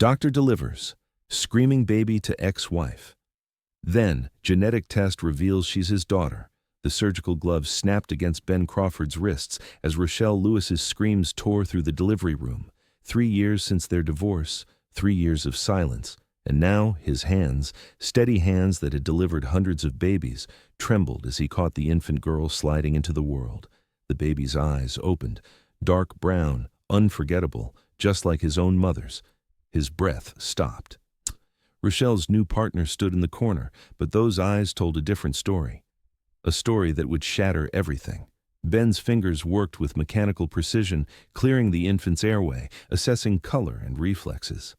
Doctor delivers. Screaming baby to ex-wife. Then, genetic test reveals she's his daughter. The surgical gloves snapped against Ben Crawford's wrists as Rochelle Lewis's screams tore through the delivery room. 3 years since their divorce, 3 years of silence, and now his hands, steady hands that had delivered hundreds of babies, trembled as he caught the infant girl sliding into the world. The baby's eyes opened, dark brown, unforgettable, just like his own mother's. His breath stopped. Rochelle's new partner stood in the corner, but those eyes told a different story. A story that would shatter everything. Ben's fingers worked with mechanical precision, clearing the infant's airway, assessing color and reflexes.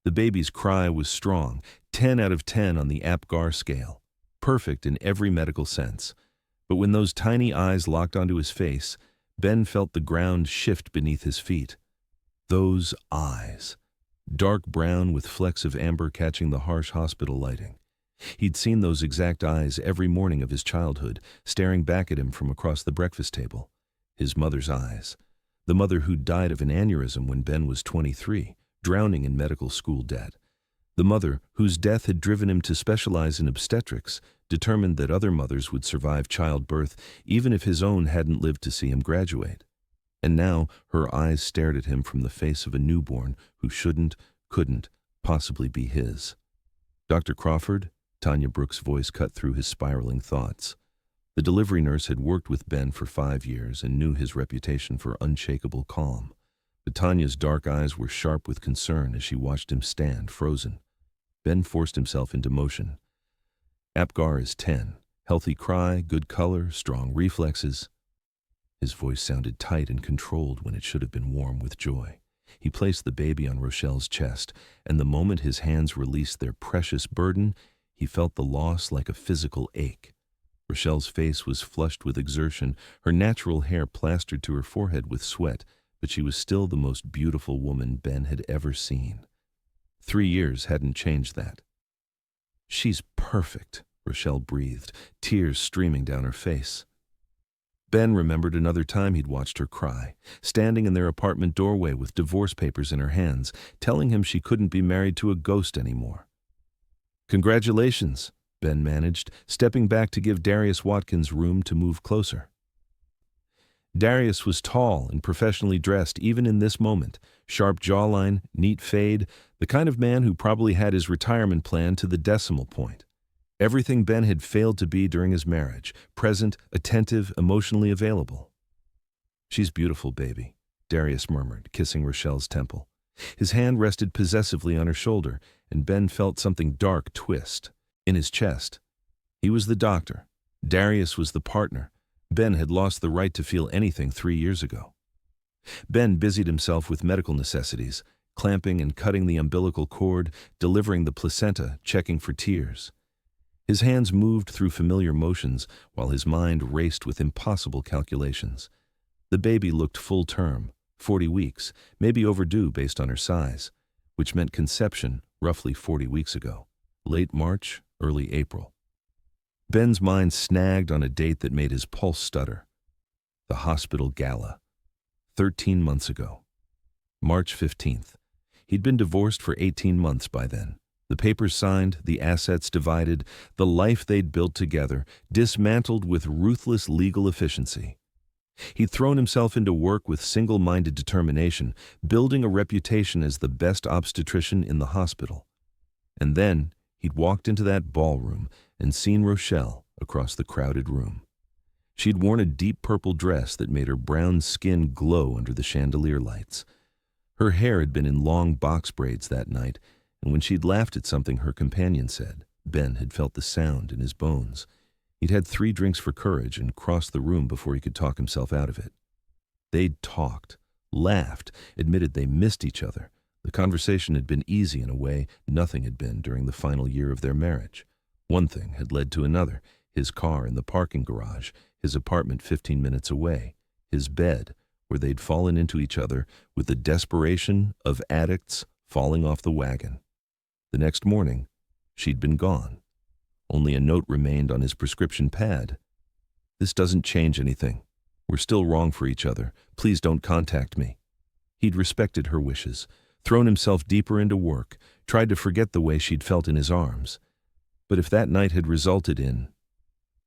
The baby's cry was strong, 10 out of 10 on the Apgar scale, perfect in every medical sense. But when those tiny eyes locked onto his face, Ben felt the ground shift beneath his feet. Those eyes, dark brown with flecks of amber catching the harsh hospital lighting. He'd seen those exact eyes every morning of his childhood, staring back at him from across the breakfast table. His mother's eyes. The mother who'd died of an aneurysm when Ben was 23, drowning in medical school debt. The mother whose death had driven him to specialize in obstetrics, determined that other mothers would survive childbirth even if his own hadn't lived to see him graduate. And now her eyes stared at him from the face of a newborn who couldn't possibly be his. Dr. Crawford? Tanya Brooks' voice cut through his spiraling thoughts. The delivery nurse had worked with Ben for 5 years and knew his reputation for unshakable calm. But Tanya's dark eyes were sharp with concern as she watched him stand, frozen. Ben forced himself into motion. Apgar is 10. Healthy cry, good color, strong reflexes. His voice sounded tight and controlled when it should have been warm with joy. He placed the baby on Rochelle's chest, and the moment his hands released their precious burden, he felt the loss like a physical ache. Rochelle's face was flushed with exertion, her natural hair plastered to her forehead with sweat, but she was still the most beautiful woman Ben had ever seen. 3 years hadn't changed that. "She's perfect," Rochelle breathed, tears streaming down her face. Ben remembered another time he'd watched her cry, standing in their apartment doorway with divorce papers in her hands, telling him she couldn't be married to a ghost anymore. "Congratulations," Ben managed, stepping back to give Darius Watkins room to move closer. Darius was tall and professionally dressed even in this moment, sharp jawline, neat fade, the kind of man who probably had his retirement plan to the decimal point. Everything Ben had failed to be during his marriage, present, attentive, emotionally available. "She's beautiful, baby," Darius murmured, kissing Rochelle's temple. His hand rested possessively on her shoulder, and Ben felt something dark twist. In his chest. He was the doctor. Darius was the partner. Ben had lost the right to feel anything 3 years ago. Ben busied himself with medical necessities, clamping and cutting the umbilical cord, delivering the placenta, checking for tears. His hands moved through familiar motions while his mind raced with impossible calculations. The baby looked full term, 40 weeks, maybe overdue based on her size, which meant conception roughly 40 weeks ago. Late March, early April. Ben's mind snagged on a date that made his pulse stutter. The hospital gala. 13 months ago. March 15th. He'd been divorced for 18 months by then. The papers signed, the assets divided, the life they'd built together, dismantled with ruthless legal efficiency. He'd thrown himself into work with single-minded determination, building a reputation as the best obstetrician in the hospital. And then he'd walked into that ballroom and seen Rochelle across the crowded room. She'd worn a deep purple dress that made her brown skin glow under the chandelier lights. Her hair had been in long box braids that night, and when she'd laughed at something her companion said, Ben had felt the sound in his bones. He'd had 3 drinks for courage and crossed the room before he could talk himself out of it. They'd talked, laughed, admitted they missed each other. The conversation had been easy in a way nothing had been during the final year of their marriage. One thing had led to another, his car in the parking garage, his apartment 15 minutes away, his bed, where they'd fallen into each other with the desperation of addicts falling off the wagon. The next morning, she'd been gone. Only a note remained on his prescription pad. "This doesn't change anything. We're still wrong for each other. Please don't contact me." He'd respected her wishes. thrown himself deeper into work, tried to forget the way she'd felt in his arms. But if that night had resulted in,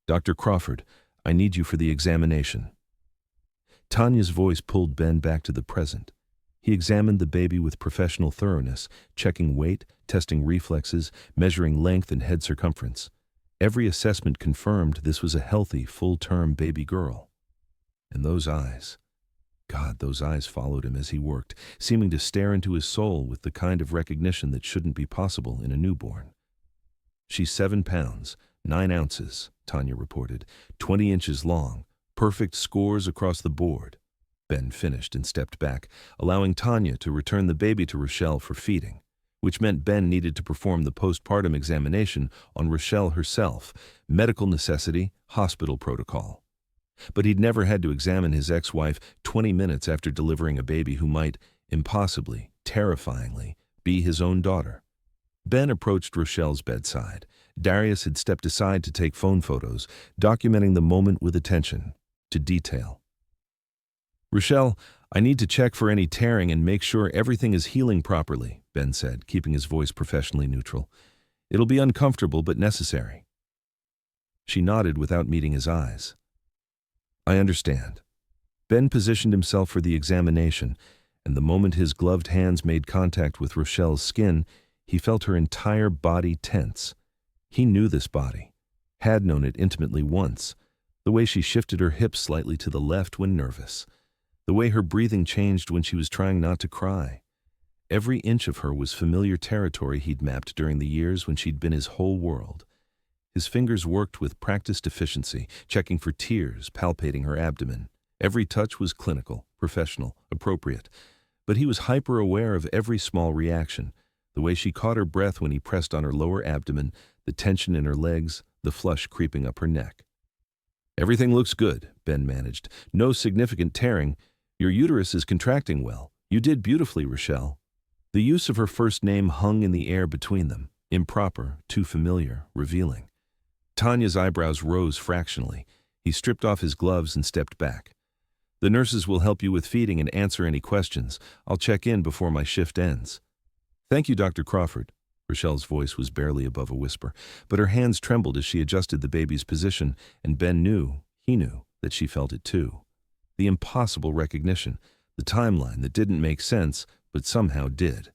"Dr. Crawford, I need you for the examination." Tanya's voice pulled Ben back to the present. He examined the baby with professional thoroughness, checking weight, testing reflexes, measuring length and head circumference. Every assessment confirmed this was a healthy, full-term baby girl. And those eyes. God, those eyes followed him as he worked, seeming to stare into his soul with the kind of recognition that shouldn't be possible in a newborn. "She's 7 pounds, 9 ounces, Tanya reported, 20 inches long, perfect scores across the board." Ben finished and stepped back, allowing Tanya to return the baby to Rochelle for feeding, which meant Ben needed to perform the postpartum examination on Rochelle herself, medical necessity, hospital protocol. But he'd never had to examine his ex-wife 20 minutes after delivering a baby who might, impossibly, terrifyingly, be his own daughter. Ben approached Rochelle's bedside. Darius had stepped aside to take phone photos, documenting the moment with attention to detail. "Rochelle, I need to check for any tearing and make sure everything is healing properly," Ben said, keeping his voice professionally neutral. "It'll be uncomfortable but necessary." She nodded without meeting his eyes. "I understand." Ben positioned himself for the examination, and the moment his gloved hands made contact with Rochelle's skin, he felt her entire body tense. He knew this body, had known it intimately once, the way she shifted her hips slightly to the left when nervous, the way her breathing changed when she was trying not to cry. Every inch of her was familiar territory he'd mapped during the years when she'd been his whole world. His fingers worked with practiced efficiency, checking for tears, palpating her abdomen. Every touch was clinical, professional, appropriate. But he was hyper-aware of every small reaction, the way she caught her breath when he pressed on her lower abdomen, the tension in her legs, the flush creeping up her neck. "Everything looks good," Ben managed. "No significant tearing. Your uterus is contracting well. You did beautifully, Rochelle." The use of her first name hung in the air between them, improper, too familiar, revealing. Tanya's eyebrows rose fractionally. He stripped off his gloves and stepped back. "The nurses will help you with feeding and answer any questions. I'll check in before my shift ends." "Thank you, Dr. Crawford." Rochelle's voice was barely above a whisper, but her hands trembled as she adjusted the baby's position, and Ben knew, he knew, that she felt it too. The impossible recognition, the timeline that didn't make sense, but somehow did.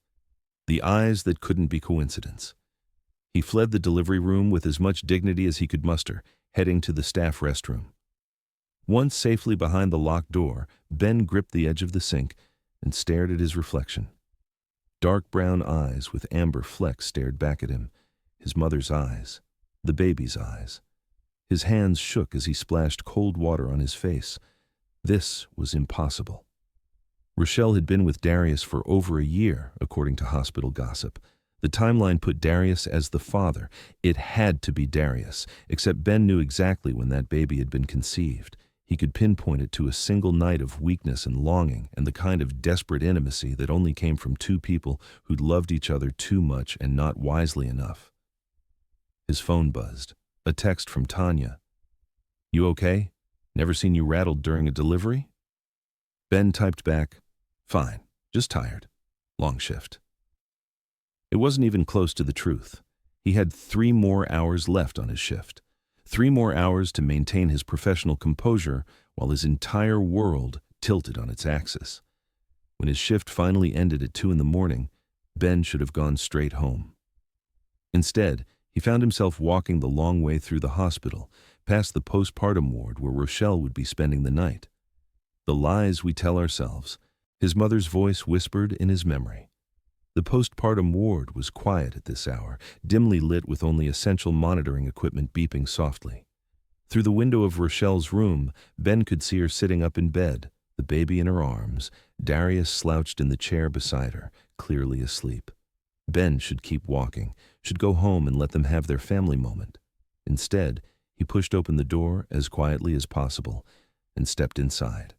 The eyes that couldn't be coincidence. He fled the delivery room with as much dignity as he could muster, heading to the staff restroom. Once safely behind the locked door, Ben gripped the edge of the sink and stared at his reflection. Dark brown eyes with amber flecks stared back at him, his mother's eyes, the baby's eyes. His hands shook as he splashed cold water on his face. This was impossible. Rochelle had been with Darius for over a year, according to hospital gossip. The timeline put Darius as the father. It had to be Darius, except Ben knew exactly when that baby had been conceived. He could pinpoint it to a single night of weakness and longing and the kind of desperate intimacy that only came from two people who'd loved each other too much and not wisely enough. His phone buzzed. A text from Tanya. "You okay? Never seen you rattled during a delivery?" Ben typed back, "Fine, just tired. Long shift." It wasn't even close to the truth. He had 3 more hours left on his shift. 3 more hours to maintain his professional composure while his entire world tilted on its axis. When his shift finally ended at 2 in the morning, Ben should have gone straight home. Instead, he found himself walking the long way through the hospital, past the postpartum ward where Rochelle would be spending the night. The lies we tell ourselves, his mother's voice whispered in his memory. The postpartum ward was quiet at this hour, dimly lit with only essential monitoring equipment beeping softly. Through the window of Rochelle's room, Ben could see her sitting up in bed, the baby in her arms, Darius slouched in the chair beside her, clearly asleep. Ben should keep walking, should go home and let them have their family moment. Instead, he pushed open the door as quietly as possible and stepped inside.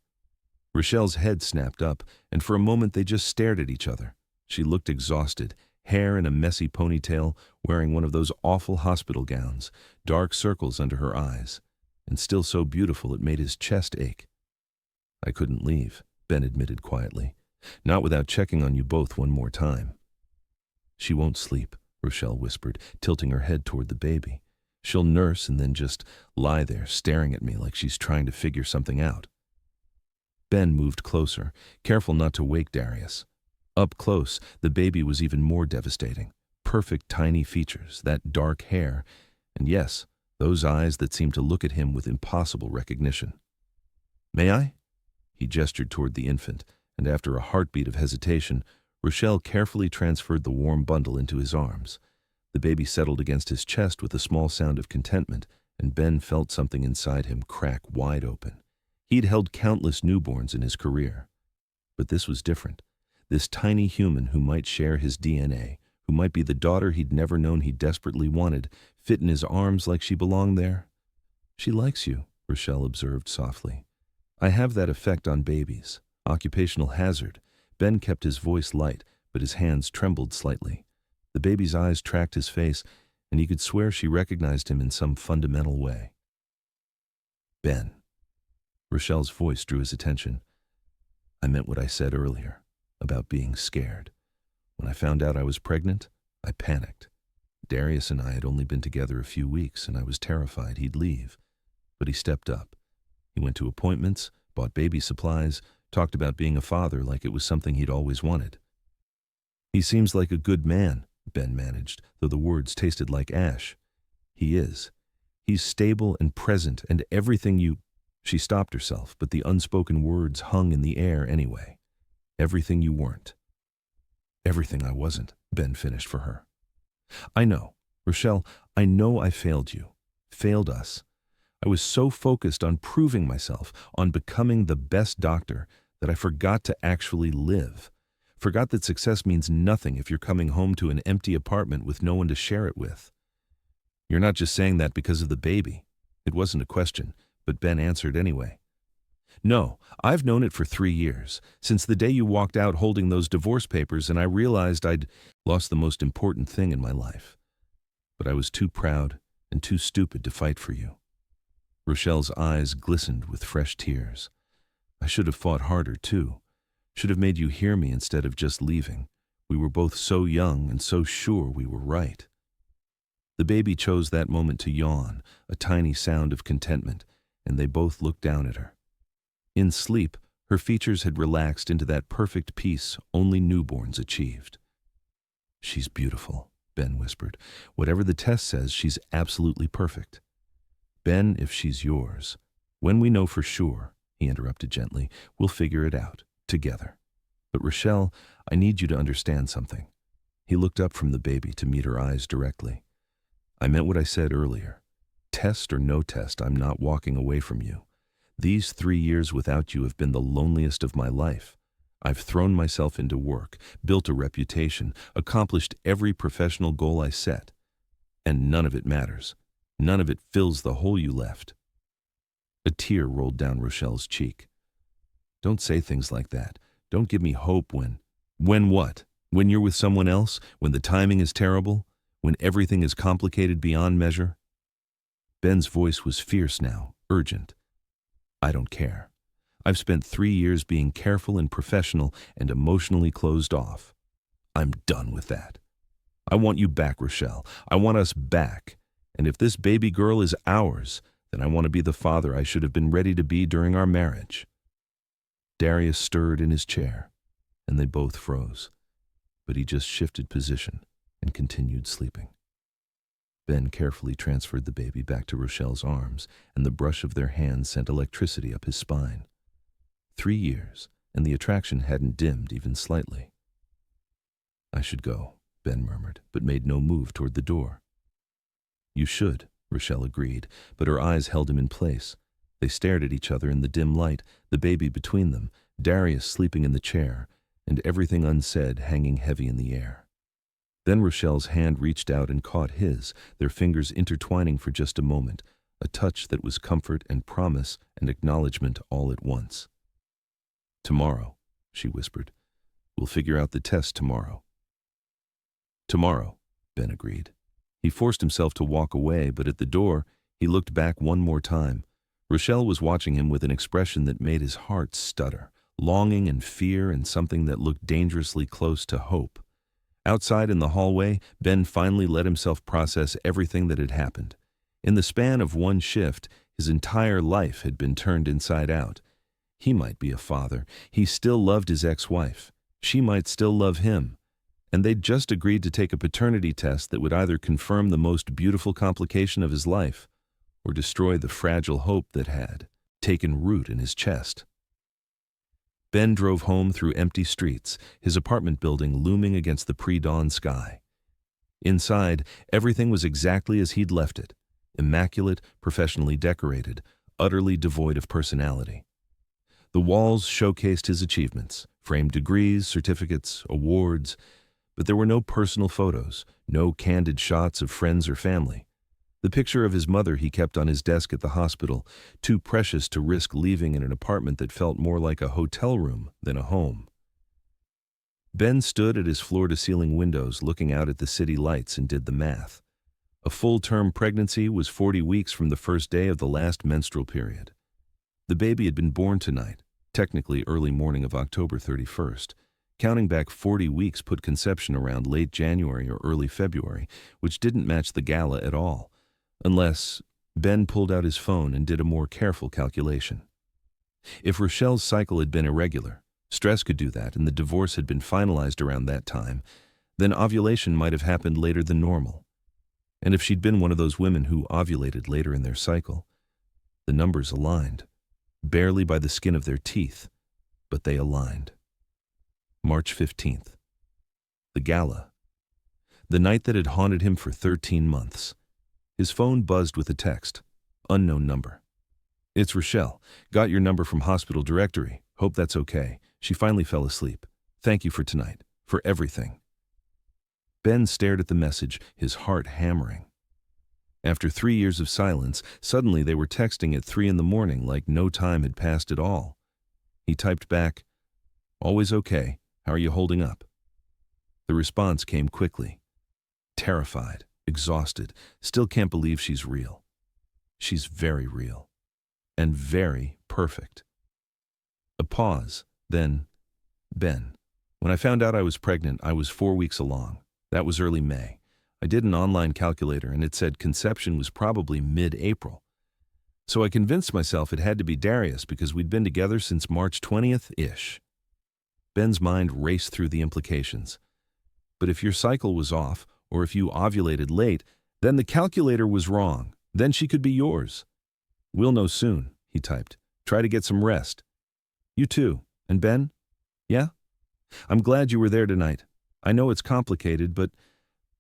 Rochelle's head snapped up, and for a moment they just stared at each other. She looked exhausted, hair in a messy ponytail, wearing one of those awful hospital gowns, dark circles under her eyes, and still so beautiful it made his chest ache. "I couldn't leave," Ben admitted quietly. Not without checking on you both one more time. She won't sleep, Rochelle whispered, tilting her head toward the baby. She'll nurse and then just lie there staring at me like she's trying to figure something out. Ben moved closer, careful not to wake Darius. Up close, the baby was even more devastating. Perfect tiny features, that dark hair, and yes, those eyes that seemed to look at him with impossible recognition. "May I?" He gestured toward the infant, and after a heartbeat of hesitation, Rochelle carefully transferred the warm bundle into his arms. The baby settled against his chest with a small sound of contentment, and Ben felt something inside him crack wide open. He'd held countless newborns in his career. But this was different. This tiny human who might share his DNA, who might be the daughter he'd never known he desperately wanted, fit in his arms like she belonged there. "She likes you," Rochelle observed softly. "I have that effect on babies. Occupational hazard." Ben kept his voice light, but his hands trembled slightly. The baby's eyes tracked his face, and he could swear she recognized him in some fundamental way. "Ben." Rochelle's voice drew his attention. "I meant what I said earlier, about being scared. When I found out I was pregnant, I panicked. Darius and I had only been together a few weeks, and I was terrified he'd leave. But he stepped up. He went to appointments, bought baby supplies, talked about being a father like it was something he'd always wanted. He seems like a good man," Ben managed, though the words tasted like ash. "He is. He's stable and present and everything you—" She stopped herself, but the unspoken words hung in the air anyway. "Everything you weren't." "Everything I wasn't," Ben finished for her. "I know. Rochelle, I know I failed you. Failed us. I was so focused on proving myself, on becoming the best doctor, that I forgot to actually live. Forgot that success means nothing if you're coming home to an empty apartment with no one to share it with." "You're not just saying that because of the baby." It wasn't a question, but Ben answered anyway. "No, I've known it for 3 years, since the day you walked out holding those divorce papers and I realized I'd lost the most important thing in my life. But I was too proud and too stupid to fight for you." Rochelle's eyes glistened with fresh tears. "I should have fought harder, too. Should have made you hear me instead of just leaving. We were both so young and so sure we were right." The baby chose that moment to yawn, a tiny sound of contentment, and they both looked down at her. In sleep, her features had relaxed into that perfect peace only newborns achieved. "She's beautiful," Ben whispered. "Whatever the test says, she's absolutely perfect." "Ben, if she's yours, when we know for sure," he interrupted gently, "we'll figure it out, together. But Rochelle, I need you to understand something." He looked up from the baby to meet her eyes directly. "I meant what I said earlier. Test or no test, I'm not walking away from you. These 3 years without you have been the loneliest of my life. I've thrown myself into work, built a reputation, accomplished every professional goal I set. And none of it matters. None of it fills the hole you left." A tear rolled down Rochelle's cheek. "Don't say things like that. Don't give me hope when—" "When what? When you're with someone else? When the timing is terrible? When everything is complicated beyond measure?" Ben's voice was fierce now, urgent. "I don't care. I've spent 3 years being careful and professional and emotionally closed off. I'm done with that. I want you back, Rochelle. I want us back. And if this baby girl is ours, then I want to be the father I should have been ready to be during our marriage." Darius stirred in his chair, and they both froze. But he just shifted position and continued sleeping. Ben carefully transferred the baby back to Rochelle's arms, and the brush of their hands sent electricity up his spine. 3 years, and the attraction hadn't dimmed even slightly. "I should go," Ben murmured, but made no move toward the door. "You should," Rochelle agreed, but her eyes held him in place. They stared at each other in the dim light, the baby between them, Darius sleeping in the chair, and everything unsaid hanging heavy in the air. Then Rochelle's hand reached out and caught his, their fingers intertwining for just a moment, a touch that was comfort and promise and acknowledgement all at once. "Tomorrow," she whispered. "We'll figure out the test tomorrow." "Tomorrow," Ben agreed. He forced himself to walk away, but at the door, he looked back one more time. Rochelle was watching him with an expression that made his heart stutter, longing and fear and something that looked dangerously close to hope. Outside in the hallway, Ben finally let himself process everything that had happened. In the span of one shift, his entire life had been turned inside out. He might be a father. He still loved his ex-wife. She might still love him. And they'd just agreed to take a paternity test that would either confirm the most beautiful complication of his life or destroy the fragile hope that had taken root in his chest. Ben drove home through empty streets, his apartment building looming against the pre-dawn sky. Inside, everything was exactly as he'd left it, immaculate, professionally decorated, utterly devoid of personality. The walls showcased his achievements, framed degrees, certificates, awards, but there were no personal photos, no candid shots of friends or family. The picture of his mother he kept on his desk at the hospital, too precious to risk leaving in an apartment that felt more like a hotel room than a home. Ben stood at his floor-to-ceiling windows looking out at the city lights and did the math. A full-term pregnancy was 40 weeks from the first day of the last menstrual period. The baby had been born tonight, technically early morning of October 31st. Counting back 40 weeks put conception around late January or early February, which didn't match the gala at all. Unless Ben pulled out his phone and did a more careful calculation. If Rochelle's cycle had been irregular, stress could do that, and the divorce had been finalized around that time, then ovulation might have happened later than normal. And if she'd been one of those women who ovulated later in their cycle, the numbers aligned, barely by the skin of their teeth, but they aligned. March 15th. The gala. The night that had haunted him for 13 months. His phone buzzed with a text. Unknown number. It's Rochelle. Got your number from hospital directory. Hope that's okay. She finally fell asleep. Thank you for tonight. For everything. Ben stared at the message, his heart hammering. After 3 years of silence, suddenly they were texting at 3 a.m. like no time had passed at all. He typed back, "Always okay. How are you holding up?" The response came quickly. Terrified. Exhausted, still can't believe she's real. She's very real. And very perfect. A pause, then, Ben. When I found out I was pregnant, I was 4 weeks along. That was early May. I did an online calculator and it said conception was probably mid-April. So I convinced myself it had to be Darius because we'd been together since March 20th-ish. Ben's mind raced through the implications. But if your cycle was off, or if you ovulated late, then the calculator was wrong. Then she could be yours. We'll know soon, he typed. Try to get some rest. You too. And Ben? Yeah? I'm glad you were there tonight. I know it's complicated, but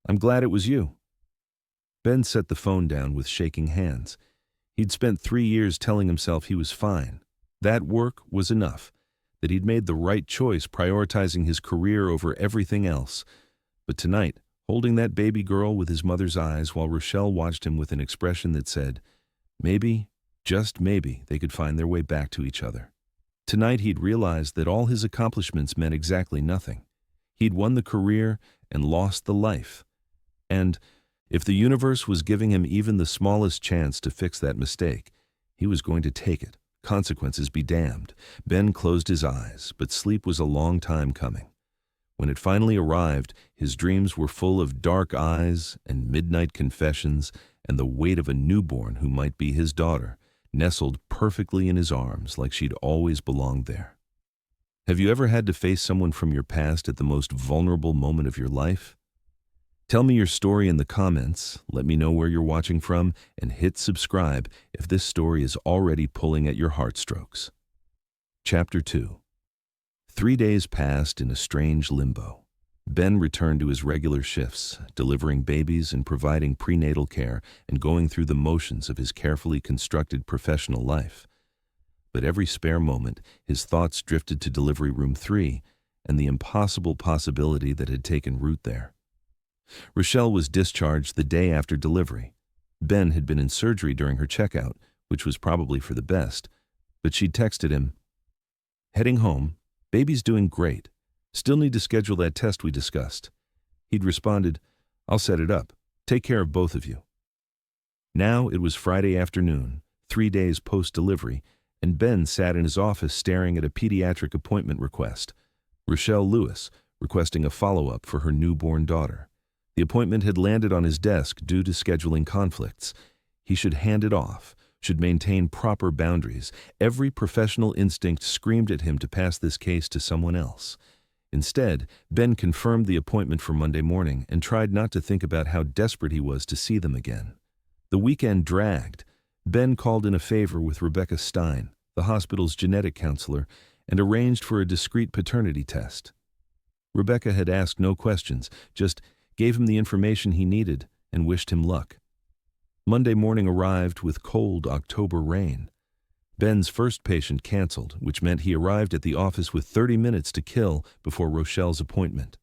I'm glad it was you. Ben set the phone down with shaking hands. He'd spent 3 years telling himself he was fine. That work was enough. That he'd made the right choice prioritizing his career over everything else. But tonight, holding that baby girl with his mother's eyes while Rochelle watched him with an expression that said, maybe, just maybe, they could find their way back to each other. Tonight he'd realized that all his accomplishments meant exactly nothing. He'd won the career and lost the life. And if the universe was giving him even the smallest chance to fix that mistake, he was going to take it. Consequences be damned. Ben closed his eyes, but sleep was a long time coming. When it finally arrived, his dreams were full of dark eyes and midnight confessions and the weight of a newborn who might be his daughter, nestled perfectly in his arms like she'd always belonged there. Have you ever had to face someone from your past at the most vulnerable moment of your life? Tell me your story in the comments, let me know where you're watching from, and hit subscribe if this story is already pulling at your heartstrokes. Chapter 2. 3 days passed in a strange limbo. Ben returned to his regular shifts, delivering babies and providing prenatal care and going through the motions of his carefully constructed professional life. But every spare moment, his thoughts drifted to delivery room 3 and the impossible possibility that had taken root there. Rochelle was discharged the day after delivery. Ben had been in surgery during her checkout, which was probably for the best, but she'd texted him, "Heading home. Baby's doing great. Still need to schedule that test we discussed." He'd responded, "I'll set it up. Take care of both of you." Now it was Friday afternoon, 3 days post-delivery, and Ben sat in his office staring at a pediatric appointment request. Rochelle Lewis, requesting a follow-up for her newborn daughter. The appointment had landed on his desk due to scheduling conflicts. He should hand it off, should maintain proper boundaries. Every professional instinct screamed at him to pass this case to someone else. Instead, Ben confirmed the appointment for Monday morning and tried not to think about how desperate he was to see them again. The weekend dragged. Ben called in a favor with Rebecca Stein, the hospital's genetic counselor, and arranged for a discreet paternity test. Rebecca had asked no questions, just gave him the information he needed and wished him luck. Monday morning arrived with cold October rain. Ben's first patient canceled, which meant he arrived at the office with 30 minutes to kill before Rochelle's appointment.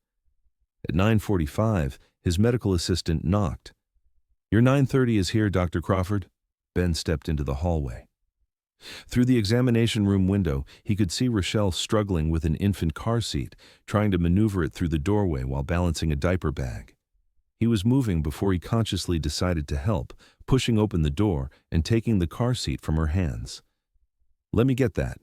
At 9:45, his medical assistant knocked. "Your 9:30 is here, Dr. Crawford." Ben stepped into the hallway. Through the examination room window, he could see Rochelle struggling with an infant car seat, trying to maneuver it through the doorway while balancing a diaper bag. He was moving before he consciously decided to help, pushing open the door and taking the car seat from her hands. "Let me get that."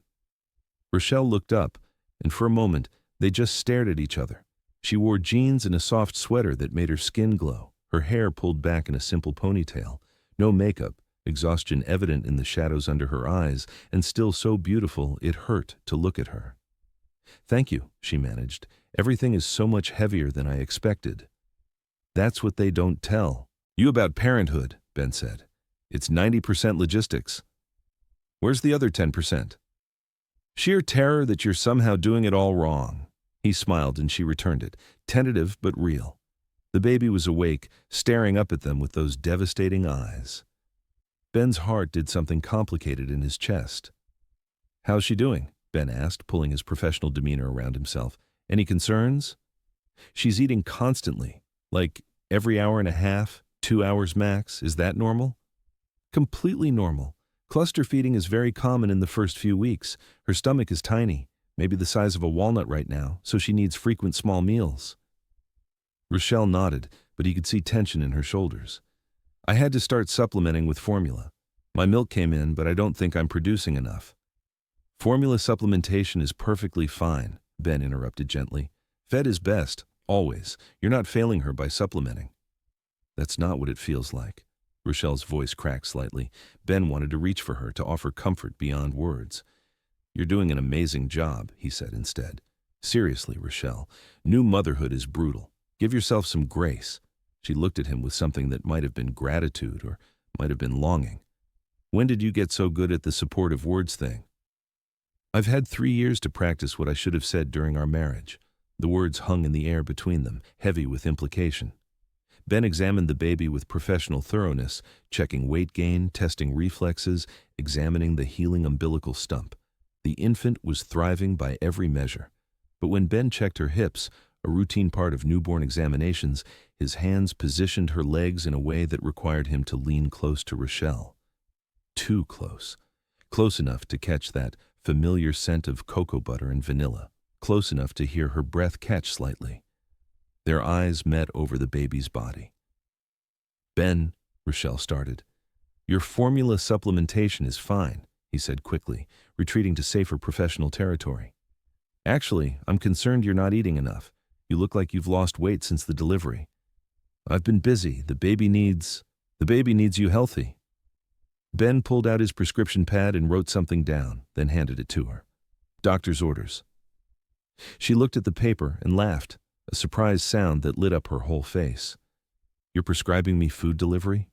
Rochelle looked up, and for a moment, they just stared at each other. She wore jeans and a soft sweater that made her skin glow, her hair pulled back in a simple ponytail. No makeup, exhaustion evident in the shadows under her eyes, and still so beautiful it hurt to look at her. "Thank you," she managed. "Everything is so much heavier than I expected." "That's what they don't tell you about parenthood," Ben said. "It's 90% logistics." "Where's the other 10%? "Sheer terror that you're somehow doing it all wrong." He smiled and she returned it, tentative but real. The baby was awake, staring up at them with those devastating eyes. Ben's heart did something complicated in his chest. "How's she doing?" Ben asked, pulling his professional demeanor around himself. "Any concerns?" "She's eating constantly, like every hour and a half, 2 hours max. Is that normal?" "Completely normal. Cluster feeding is very common in the first few weeks. Her stomach is tiny, maybe the size of a walnut right now, so she needs frequent small meals." Rochelle nodded, but he could see tension in her shoulders. "I had to start supplementing with formula. My milk came in, but I don't think I'm producing enough." "Formula supplementation is perfectly fine," Ben interrupted gently. "Fed is best, always. You're not failing her by supplementing." "That's not what it feels like." Rochelle's voice cracked slightly. Ben wanted to reach for her, to offer comfort beyond words. "You're doing an amazing job," he said instead. "Seriously, Rochelle, new motherhood is brutal. Give yourself some grace." She looked at him with something that might have been gratitude or might have been longing. "When did you get so good at the supportive words thing?" "I've had 3 years to practice what I should have said during our marriage." The words hung in the air between them, heavy with implication. Ben examined the baby with professional thoroughness, checking weight gain, testing reflexes, examining the healing umbilical stump. The infant was thriving by every measure. But when Ben checked her hips, a routine part of newborn examinations, his hands positioned her legs in a way that required him to lean close to Rochelle. Too close. Close enough to catch that familiar scent of cocoa butter and vanilla. Close enough to hear her breath catch slightly. Their eyes met over the baby's body. "Ben," Rochelle started. "Your formula supplementation is fine," he said quickly, retreating to safer professional territory. "Actually, I'm concerned you're not eating enough. You look like you've lost weight since the delivery." "I've been busy. The baby needs you healthy." Ben pulled out his prescription pad and wrote something down, then handed it to her. "Doctor's orders." She looked at the paper and laughed, a surprised sound that lit up her whole face. "You're prescribing me food delivery?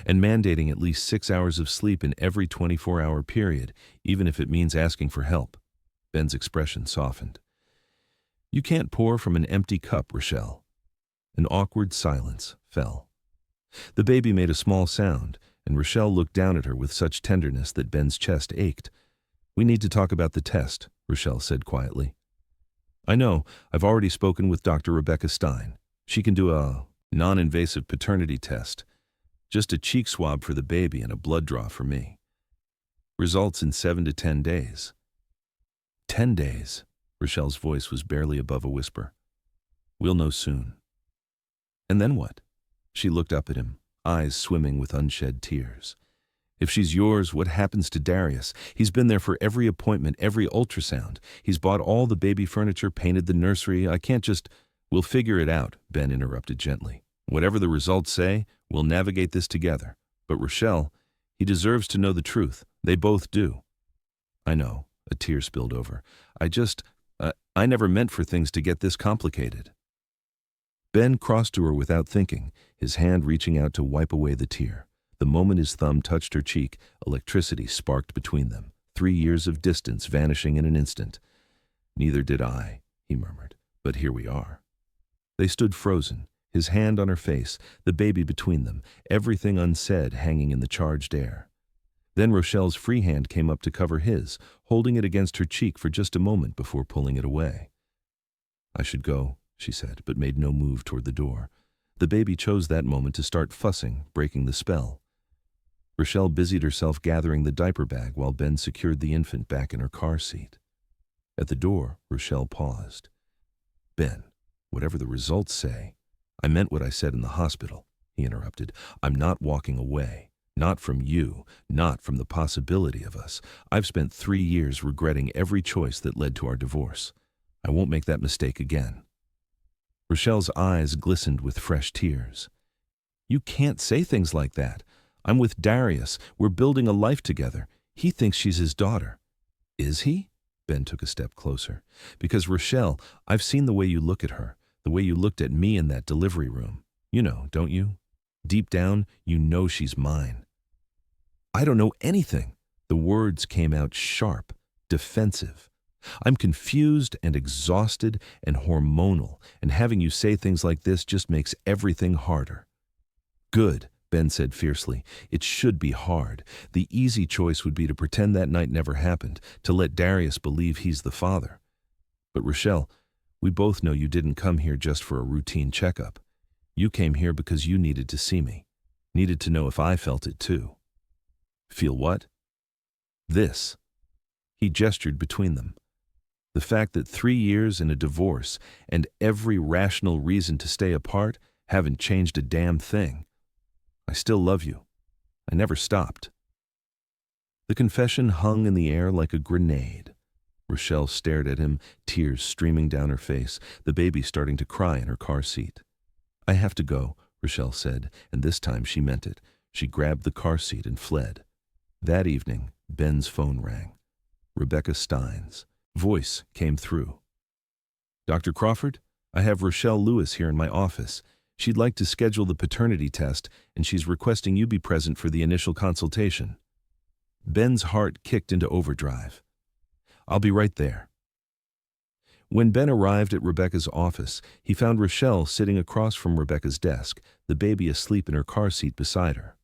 And mandating at least 6 hours of sleep in every 24-hour period, even if it means asking for help." Ben's expression softened. "You can't pour from an empty cup, Rochelle." An awkward silence fell. The baby made a small sound, and Rochelle looked down at her with such tenderness that Ben's chest ached. "We need to talk about the test," Rochelle said quietly. "I know, I've already spoken with Dr. Rebecca Stein. She can do a non-invasive paternity test. Just a cheek swab for the baby and a blood draw for me. Results in 7 to 10 days. 10 days. Rochelle's voice was barely above a whisper. "We'll know soon." "And then what?" She looked up at him, eyes swimming with unshed tears. If she's yours, what happens to Darius? He's been there for every appointment, every ultrasound. He's bought all the baby furniture, painted the nursery. I can't just... We'll figure it out, Ben interrupted gently. Whatever the results say, we'll navigate this together. But Rochelle, he deserves to know the truth. They both do. I know. A tear spilled over. I never meant for things to get this complicated. Ben crossed to her without thinking, his hand reaching out to wipe away the tear. The moment his thumb touched her cheek, electricity sparked between them, 3 years of distance vanishing in an instant. Neither did I, he murmured, but here we are. They stood frozen, his hand on her face, the baby between them, everything unsaid hanging in the charged air. Then Rochelle's free hand came up to cover his, holding it against her cheek for just a moment before pulling it away. I should go, she said, but made no move toward the door. The baby chose that moment to start fussing, breaking the spell. Rochelle busied herself gathering the diaper bag while Ben secured the infant back in her car seat. At the door, Rochelle paused. Ben, whatever the results say, I meant what I said in the hospital, he interrupted. I'm not walking away. Not from you, not from the possibility of us. I've spent 3 years regretting every choice that led to our divorce. I won't make that mistake again. Rochelle's eyes glistened with fresh tears. You can't say things like that. I'm with Darius. We're building a life together. He thinks she's his daughter. Is he? Ben took a step closer. Because Rochelle, I've seen the way you look at her, the way you looked at me in that delivery room. You know, don't you? Deep down, you know she's mine. I don't know anything. The words came out sharp, defensive. I'm confused and exhausted and hormonal, and having you say things like this just makes everything harder. Good, Ben said fiercely. It should be hard. The easy choice would be to pretend that night never happened, to let Darius believe he's the father. But Rochelle, we both know you didn't come here just for a routine checkup. You came here because you needed to see me, needed to know if I felt it too. Feel what? This. He gestured between them. The fact that 3 years in a divorce and every rational reason to stay apart haven't changed a damn thing. I still love you. I never stopped. The confession hung in the air like a grenade. Rochelle stared at him, tears streaming down her face, the baby starting to cry in her car seat. I have to go, Rochelle said, and this time she meant it. She grabbed the car seat and fled. That evening, Ben's phone rang. Rebecca Stein's voice came through. Dr. Crawford, I have Rochelle Lewis here in my office. She'd like to schedule the paternity test, and she's requesting you be present for the initial consultation. Ben's heart kicked into overdrive. I'll be right there. When Ben arrived at Rebecca's office, he found Rochelle sitting across from Rebecca's desk, the baby asleep in her car seat beside her.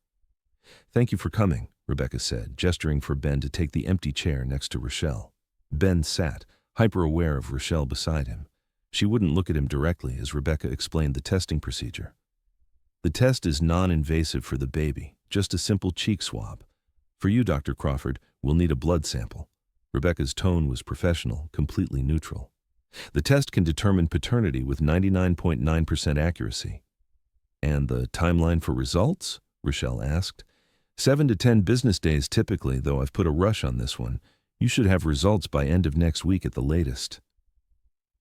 Thank you for coming, Rebecca said, gesturing for Ben to take the empty chair next to Rochelle. Ben sat, hyper-aware of Rochelle beside him. She wouldn't look at him directly as Rebecca explained the testing procedure. The test is non-invasive for the baby, just a simple cheek swab. For you, Dr. Crawford, we'll need a blood sample. Rebecca's tone was professional, completely neutral. The test can determine paternity with 99.9% accuracy. And the timeline for results? Rochelle asked. 7 to 10 business days typically, though I've put a rush on this one. You should have results by end of next week at the latest.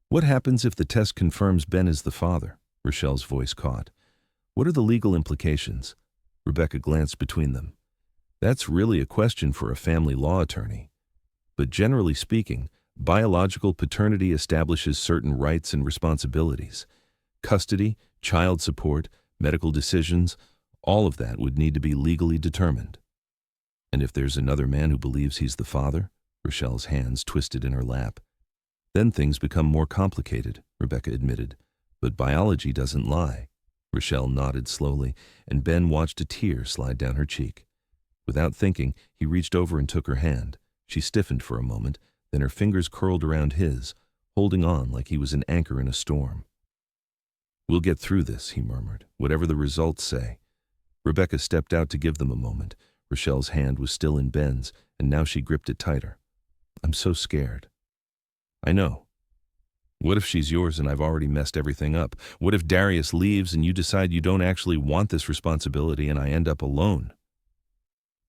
What happens if the test confirms Ben is the father? Rochelle's voice caught. What are the legal implications? Rebecca glanced between them. That's really a question for a family law attorney. But generally speaking, biological paternity establishes certain rights and responsibilities. Custody, child support, medical decisions, all of that would need to be legally determined. And if there's another man who believes he's the father? Rochelle's hands twisted in her lap. Then things become more complicated, Rebecca admitted. But biology doesn't lie. Rochelle nodded slowly, and Ben watched a tear slide down her cheek. Without thinking, he reached over and took her hand. She stiffened for a moment, then her fingers curled around his, holding on like he was an anchor in a storm. We'll get through this, he murmured, whatever the results say. Rebecca stepped out to give them a moment. Rochelle's hand was still in Ben's, and now she gripped it tighter. I'm so scared. I know. What if she's yours and I've already messed everything up? What if Darius leaves and you decide you don't actually want this responsibility and I end up alone?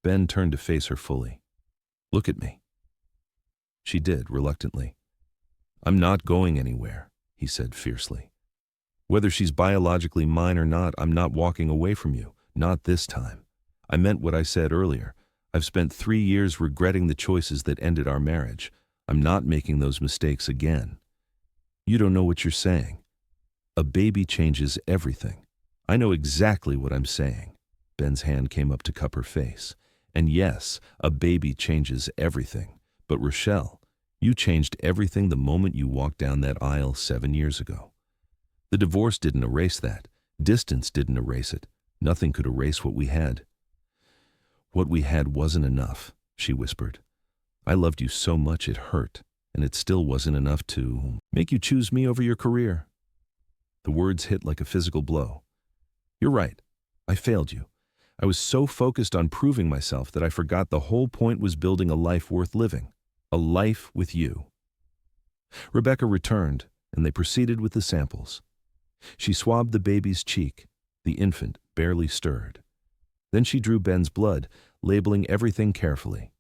Ben turned to face her fully. "Look at me." She did, reluctantly. "I'm not going anywhere," he said fiercely. "Whether she's biologically mine or not, I'm not walking away from you. Not this time. I meant what I said earlier. I've spent 3 years regretting the choices that ended our marriage. I'm not making those mistakes again." "You don't know what you're saying. A baby changes everything." "I know exactly what I'm saying." Ben's hand came up to cup her face. "And yes, a baby changes everything. But Rochelle, you changed everything the moment you walked down that aisle 7 years ago. The divorce didn't erase that. Distance didn't erase it. Nothing could erase what we had." "What we had wasn't enough," she whispered. "I loved you so much it hurt, and it still wasn't enough to make you choose me over your career." The words hit like a physical blow. "You're right. I failed you. I was so focused on proving myself that I forgot the whole point was building a life worth living. A life with you." Rebecca returned, and they proceeded with the samples. She swabbed the baby's cheek. The infant barely stirred. Then she drew Ben's blood, labeling everything carefully.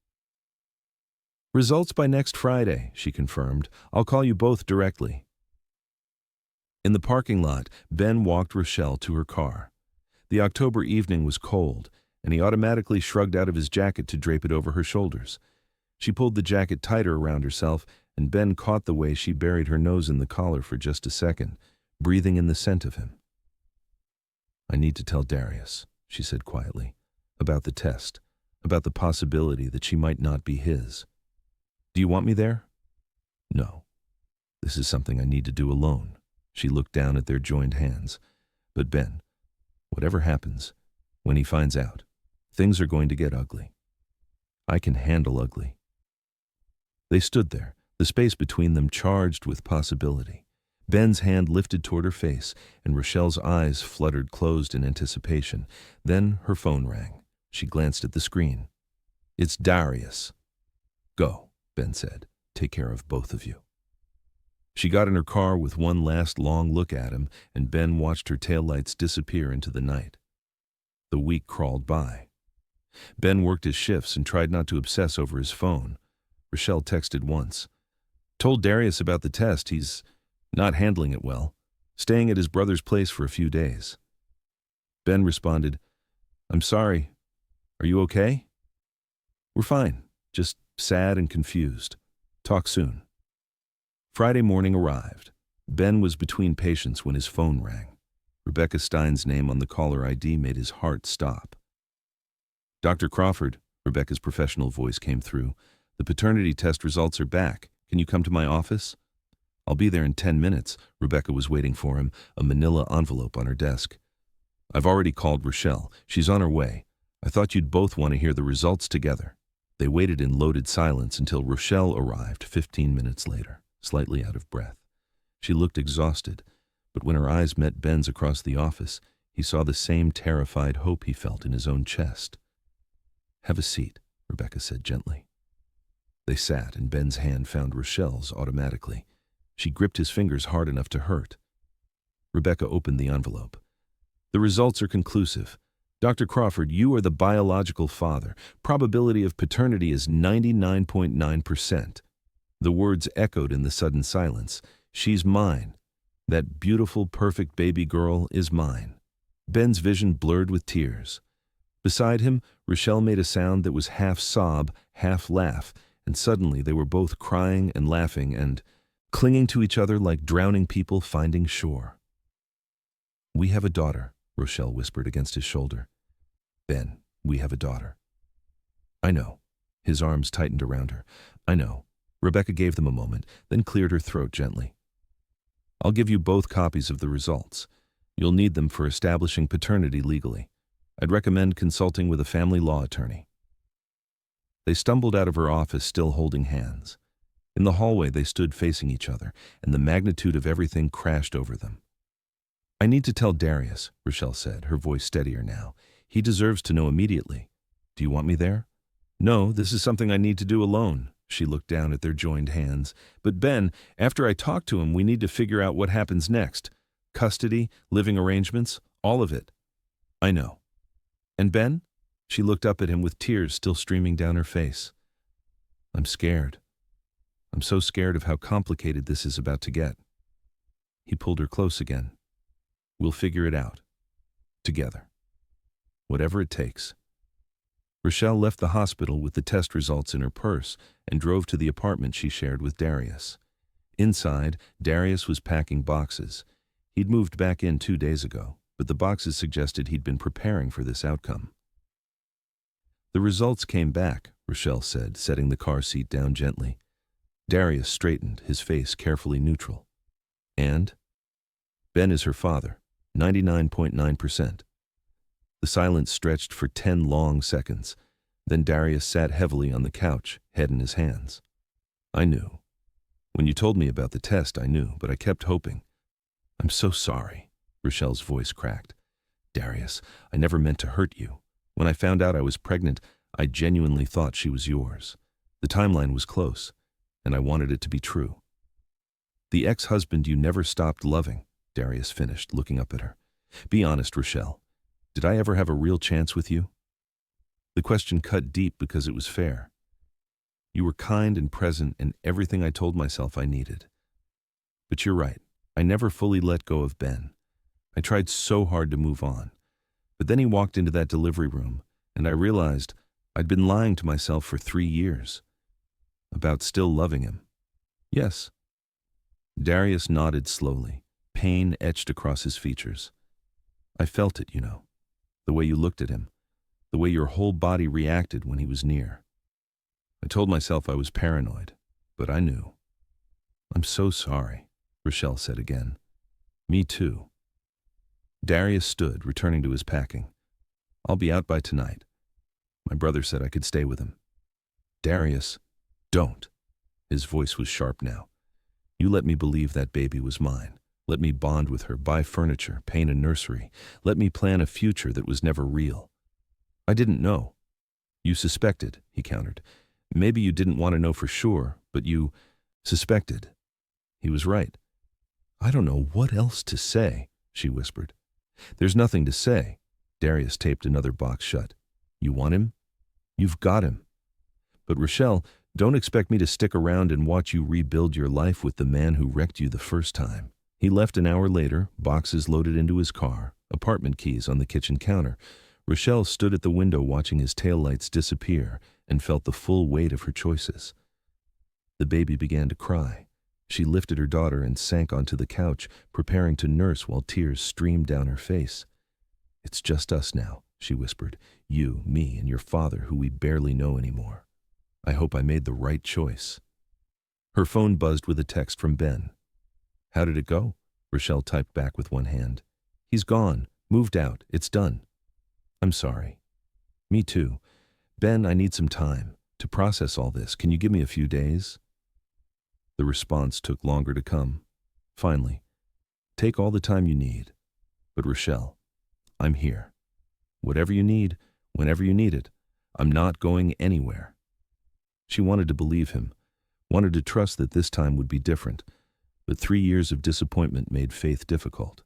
"Results by next Friday," she confirmed. "I'll call you both directly." In the parking lot, Ben walked Rochelle to her car. The October evening was cold, and he automatically shrugged out of his jacket to drape it over her shoulders. She pulled the jacket tighter around herself, and Ben caught the way she buried her nose in the collar for just a second, breathing in the scent of him. "I need to tell Darius," she said quietly, "about the test, about the possibility that she might not be his. Do you want me there?" "No. This is something I need to do alone." She looked down at their joined hands. "But Ben, whatever happens, when he finds out, things are going to get ugly. I can handle ugly." They stood there, the space between them charged with possibility. Ben's hand lifted toward her face, and Rochelle's eyes fluttered closed in anticipation. Then her phone rang. She glanced at the screen. "It's Darius." "Go," Ben said. "Take care of both of you." She got in her car with one last long look at him, and Ben watched her taillights disappear into the night. The week crawled by. Ben worked his shifts and tried not to obsess over his phone. Rochelle texted once. "Told Darius about the test. He's not handling it well. Staying at his brother's place for a few days." Ben responded, "I'm sorry. Are you okay?" "We're fine. Just sad and confused. Talk soon." Friday morning arrived. Ben was between patients when his phone rang. Rebecca Stein's name on the caller ID made his heart stop. "Dr. Crawford," Rebecca's professional voice came through. "The paternity test results are back. Can you come to my office?" "I'll be there in 10 minutes. Rebecca was waiting for him, a manila envelope on her desk. "I've already called Rochelle. She's on her way. I thought you'd both want to hear the results together." They waited in loaded silence until Rochelle arrived 15 minutes later, slightly out of breath. She looked exhausted, but when her eyes met Ben's across the office, he saw the same terrified hope he felt in his own chest. "Have a seat," Rebecca said gently. They sat, and Ben's hand found Rochelle's automatically. She gripped his fingers hard enough to hurt. Rebecca opened the envelope. "The results are conclusive. Dr. Crawford, you are the biological father. Probability of paternity is 99.9%. The words echoed in the sudden silence. "She's mine. That beautiful, perfect baby girl is mine." Ben's vision blurred with tears. Beside him, Rochelle made a sound that was half sob, half laugh, and suddenly they were both crying and laughing and clinging to each other like drowning people finding shore. "We have a daughter," Rochelle whispered against his shoulder. "Ben, we have a daughter." "I know." His arms tightened around her. "I know." Rebecca gave them a moment, then cleared her throat gently. "I'll give you both copies of the results. You'll need them for establishing paternity legally. I'd recommend consulting with a family law attorney." They stumbled out of her office, still holding hands. In the hallway, they stood facing each other, and the magnitude of everything crashed over them. "I need to tell Darius," Rochelle said, her voice steadier now. "He deserves to know immediately. Do you want me there?" "No, this is something I need to do alone." She looked down at their joined hands. "But Ben, after I talk to him, we need to figure out what happens next. Custody, living arrangements, all of it." "I know." "And Ben?" She looked up at him with tears still streaming down her face. I'm scared. I'm so scared of how complicated this is about to get. He pulled her close again. We'll figure it out. Together. Whatever it takes. Rochelle left the hospital with the test results in her purse and drove to the apartment she shared with Darius. Inside, Darius was packing boxes. He'd moved back in 2 days ago, but the boxes suggested he'd been preparing for this outcome. The results came back, Rochelle said, setting the car seat down gently. Darius straightened, his face carefully neutral. And? Ben is her father, 99.9%. The silence stretched for 10 long seconds. Then Darius sat heavily on the couch, head in his hands. I knew. When you told me about the test, I knew, but I kept hoping. I'm so sorry, Rochelle's voice cracked. Darius, I never meant to hurt you. When I found out I was pregnant, I genuinely thought she was yours. The timeline was close, and I wanted it to be true. The ex-husband you never stopped loving, Darius finished, looking up at her. Be honest, Rochelle. Did I ever have a real chance with you? The question cut deep because it was fair. You were kind and present and everything I told myself I needed. But you're right. I never fully let go of Ben. I tried so hard to move on. But then he walked into that delivery room, and I realized I'd been lying to myself for 3 years. About still loving him. Yes. Darius nodded slowly. Pain etched across his features. I felt it, you know. The way you looked at him. The way your whole body reacted when he was near. I told myself I was paranoid, but I knew. I'm so sorry, Rochelle said again. Me too. Darius stood, returning to his packing. I'll be out by tonight. My brother said I could stay with him. Darius, don't. His voice was sharp now. You let me believe that baby was mine. Let me bond with her, buy furniture, paint a nursery. Let me plan a future that was never real. I didn't know. You suspected, he countered. Maybe you didn't want to know for sure, but you suspected. He was right. I don't know what else to say, she whispered. There's nothing to say. Darius taped another box shut. You want him? You've got him. But Rochelle, don't expect me to stick around and watch you rebuild your life with the man who wrecked you the first time. He left an hour later, boxes loaded into his car, apartment keys on the kitchen counter. Rochelle stood at the window watching his taillights disappear and felt the full weight of her choices. The baby began to cry. She lifted her daughter and sank onto the couch, preparing to nurse while tears streamed down her face. It's just us now, she whispered. You, me, and your father, who we barely know anymore. I hope I made the right choice. Her phone buzzed with a text from Ben. How did it go? Rochelle typed back with one hand. He's gone. Moved out. It's done. I'm sorry. Me too. Ben, I need some time to process all this. Can you give me a few days? The response took longer to come. Finally, take all the time you need. But Rochelle, I'm here. Whatever you need, whenever you need it. I'm not going anywhere. She wanted to believe him, wanted to trust that this time would be different, but 3 years of disappointment made faith difficult.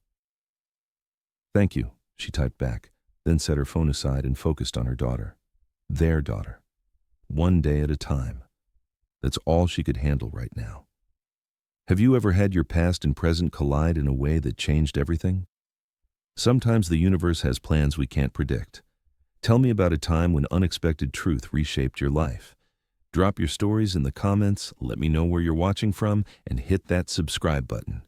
Thank you, she typed back, then set her phone aside and focused on her daughter. Their daughter. One day at a time. That's all she could handle right now. Have you ever had your past and present collide in a way that changed everything? Sometimes the universe has plans we can't predict. Tell me about a time when unexpected truth reshaped your life. Drop your stories in the comments, let me know where you're watching from, and hit that subscribe button.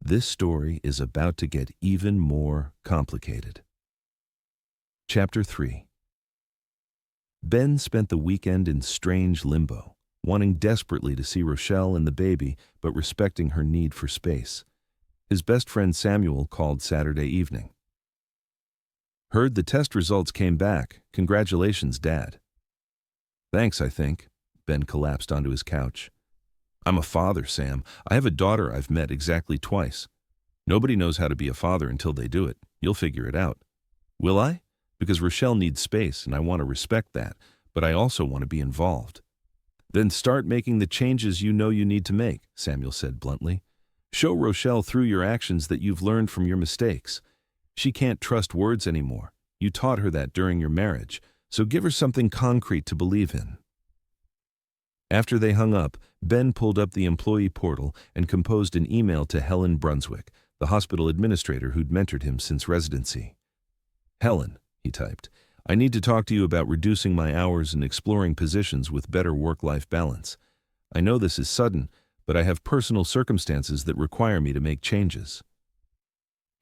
This story is about to get even more complicated. Chapter 3. Ben spent the weekend in strange limbo, wanting desperately to see Rochelle and the baby, but respecting her need for space. His best friend Samuel called Saturday evening. Heard the test results came back. Congratulations, Dad. Thanks, I think. Ben collapsed onto his couch. I'm a father, Sam. I have a daughter I've met exactly twice. Nobody knows how to be a father until they do it. You'll figure it out. Will I? Because Rochelle needs space, and I want to respect that, but I also want to be involved. Then start making the changes you know you need to make, Samuel said bluntly. Show Rochelle through your actions that you've learned from your mistakes. She can't trust words anymore. You taught her that during your marriage, So give her something concrete to believe in. After they hung up, Ben pulled up the employee portal and composed an email to Helen Brunswick, the hospital administrator who'd mentored him since residency. Helen, he typed, I need to talk to you about reducing my hours and exploring positions with better work-life balance. I know this is sudden, but I have personal circumstances that require me to make changes.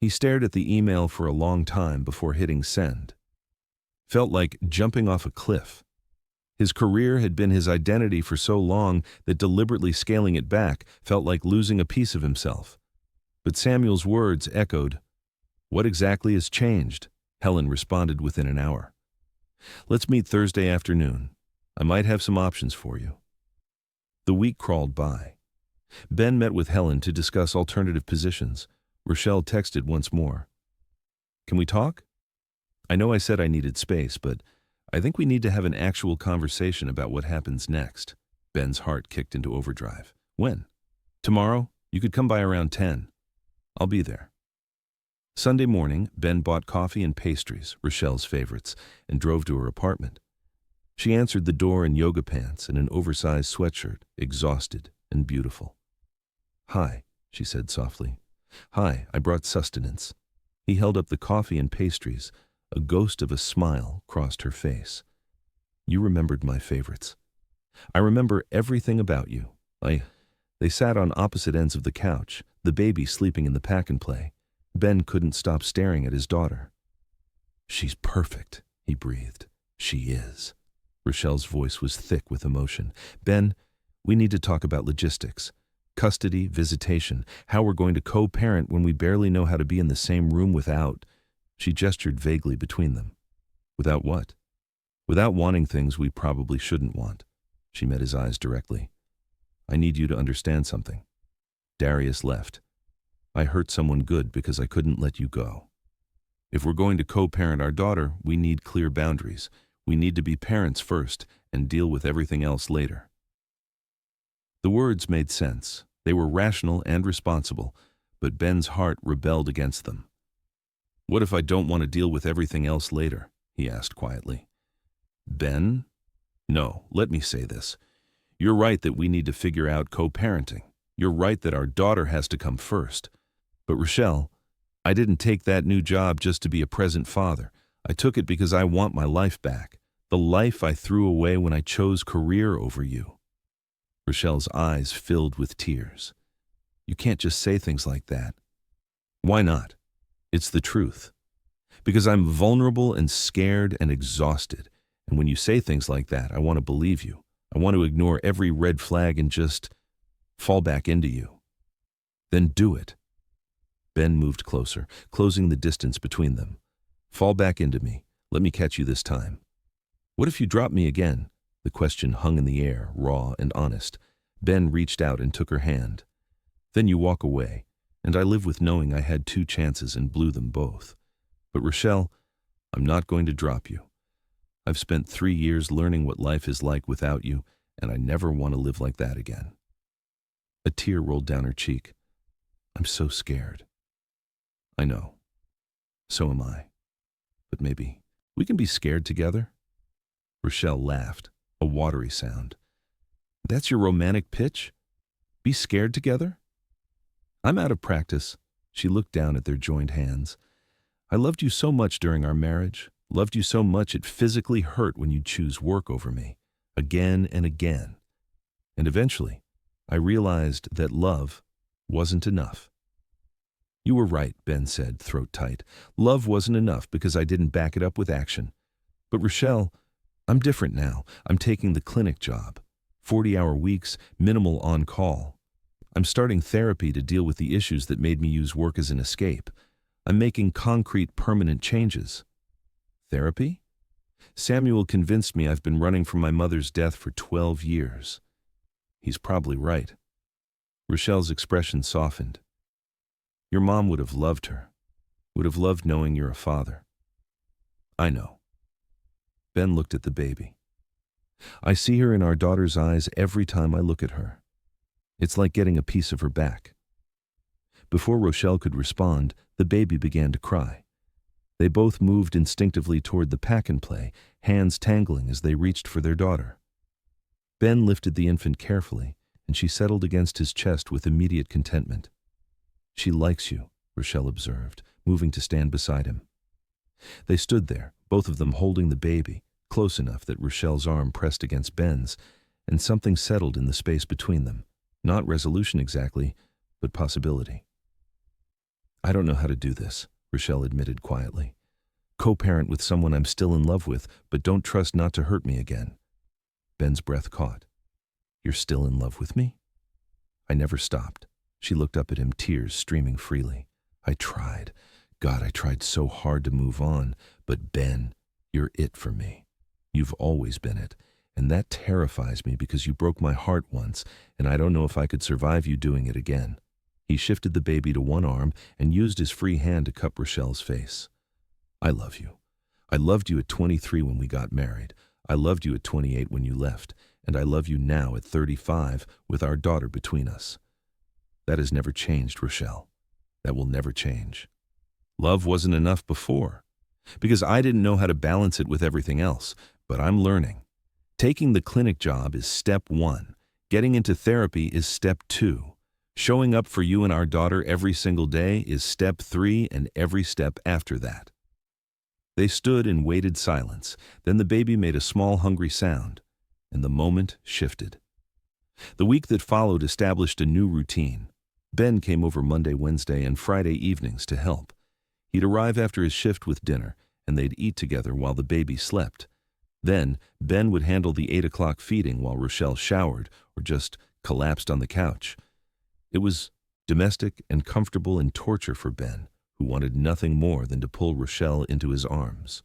He stared at the email for a long time before hitting send. Felt like jumping off a cliff. His career had been his identity for so long that deliberately scaling it back felt like losing a piece of himself. But Samuel's words echoed. What exactly has changed? Helen responded within an hour. Let's meet Thursday afternoon. I might have some options for you. The week crawled by. Ben met with Helen to discuss alternative positions. Rochelle texted once more. Can we talk? I know I said I needed space, but I think we need to have an actual conversation about what happens next. Ben's heart kicked into overdrive. When? Tomorrow? You could come by around 10. I'll be there. Sunday morning, Ben bought coffee and pastries, Rochelle's favorites, and drove to her apartment. She answered the door in yoga pants and an oversized sweatshirt, exhausted and beautiful. Hi, she said softly. Hi, I brought sustenance. He held up the coffee and pastries. A ghost of a smile crossed her face. You remembered my favorites. I remember everything about you. They sat on opposite ends of the couch, the baby sleeping in the pack-and-play. Ben couldn't stop staring at his daughter. She's perfect, he breathed. She is. Rochelle's voice was thick with emotion. Ben, we need to talk about logistics. Custody, visitation, how we're going to co-parent when we barely know how to be in the same room without... She gestured vaguely between them. Without what? Without wanting things we probably shouldn't want. She met his eyes directly. I need you to understand something. Darius left. I hurt someone good because I couldn't let you go. If we're going to co-parent our daughter, we need clear boundaries. We need to be parents first and deal with everything else later. The words made sense. They were rational and responsible, but Ben's heart rebelled against them. What if I don't want to deal with everything else later? He asked quietly. Ben? No, let me say this. You're right that we need to figure out co-parenting. You're right that our daughter has to come first. But Rochelle, I didn't take that new job just to be a present father. I took it because I want my life back. The life I threw away when I chose career over you. Rochelle's eyes filled with tears. You can't just say things like that. Why not? It's the truth. Because I'm vulnerable and scared and exhausted. And when you say things like that, I want to believe you. I want to ignore every red flag and just fall back into you. Then do it. Ben moved closer, closing the distance between them. Fall back into me. Let me catch you this time. What if you drop me again? The question hung in the air, raw and honest. Ben reached out and took her hand. Then you walk away. And I live with knowing I had 2 chances and blew them both. But Rochelle, I'm not going to drop you. I've spent 3 years learning what life is like without you, and I never want to live like that again. A tear rolled down her cheek. I'm so scared. I know. So am I. But maybe we can be scared together? Rochelle laughed, a watery sound. That's your romantic pitch? Be scared together? I'm out of practice. She looked down at their joined hands. I loved you so much during our marriage, loved you so much it physically hurt when you'd choose work over me, again and again. And eventually, I realized that love wasn't enough. You were right, Ben said, throat tight. Love wasn't enough because I didn't back it up with action. But Rochelle, I'm different now. I'm taking the clinic job. 40-hour weeks, minimal on-call. I'm starting therapy to deal with the issues that made me use work as an escape. I'm making concrete, permanent changes. Therapy? Samuel convinced me I've been running from my mother's death for 12 years. He's probably right. Rochelle's expression softened. Your mom would have loved her, would have loved knowing you're a father. I know. Ben looked at the baby. I see her in our daughter's eyes every time I look at her. It's like getting a piece of her back. Before Rochelle could respond, the baby began to cry. They both moved instinctively toward the pack-and-play, hands tangling as they reached for their daughter. Ben lifted the infant carefully, and she settled against his chest with immediate contentment. "She likes you," Rochelle observed, moving to stand beside him. They stood there, both of them holding the baby, close enough that Rochelle's arm pressed against Ben's, and something settled in the space between them. Not resolution exactly, but possibility. "I don't know how to do this," Rochelle admitted quietly. "Co-parent with someone I'm still in love with, but don't trust not to hurt me again." Ben's breath caught. "You're still in love with me?" "I never stopped." She looked up at him, tears streaming freely. "I tried. God, I tried so hard to move on. But Ben, you're it for me. You've always been it. And that terrifies me because you broke my heart once, and I don't know if I could survive you doing it again." He shifted the baby to one arm and used his free hand to cup Rochelle's face. "I love you. I loved you at 23 when we got married. I loved you at 28 when you left. And I love you now at 35 with our daughter between us. That has never changed, Rochelle. That will never change. Love wasn't enough before, because I didn't know how to balance it with everything else, but I'm learning. Taking the clinic job is step 1. Getting into therapy is step 2. Showing up for you and our daughter every single day is step 3, and every step after that." They stood in waited silence. Then the baby made a small, hungry sound, and the moment shifted. The week that followed established a new routine. Ben came over Monday, Wednesday, and Friday evenings to help. He'd arrive after his shift with dinner, and they'd eat together while the baby slept. Then, Ben would handle the 8 o'clock feeding while Rochelle showered or just collapsed on the couch. It was domestic and comfortable and torture for Ben, who wanted nothing more than to pull Rochelle into his arms.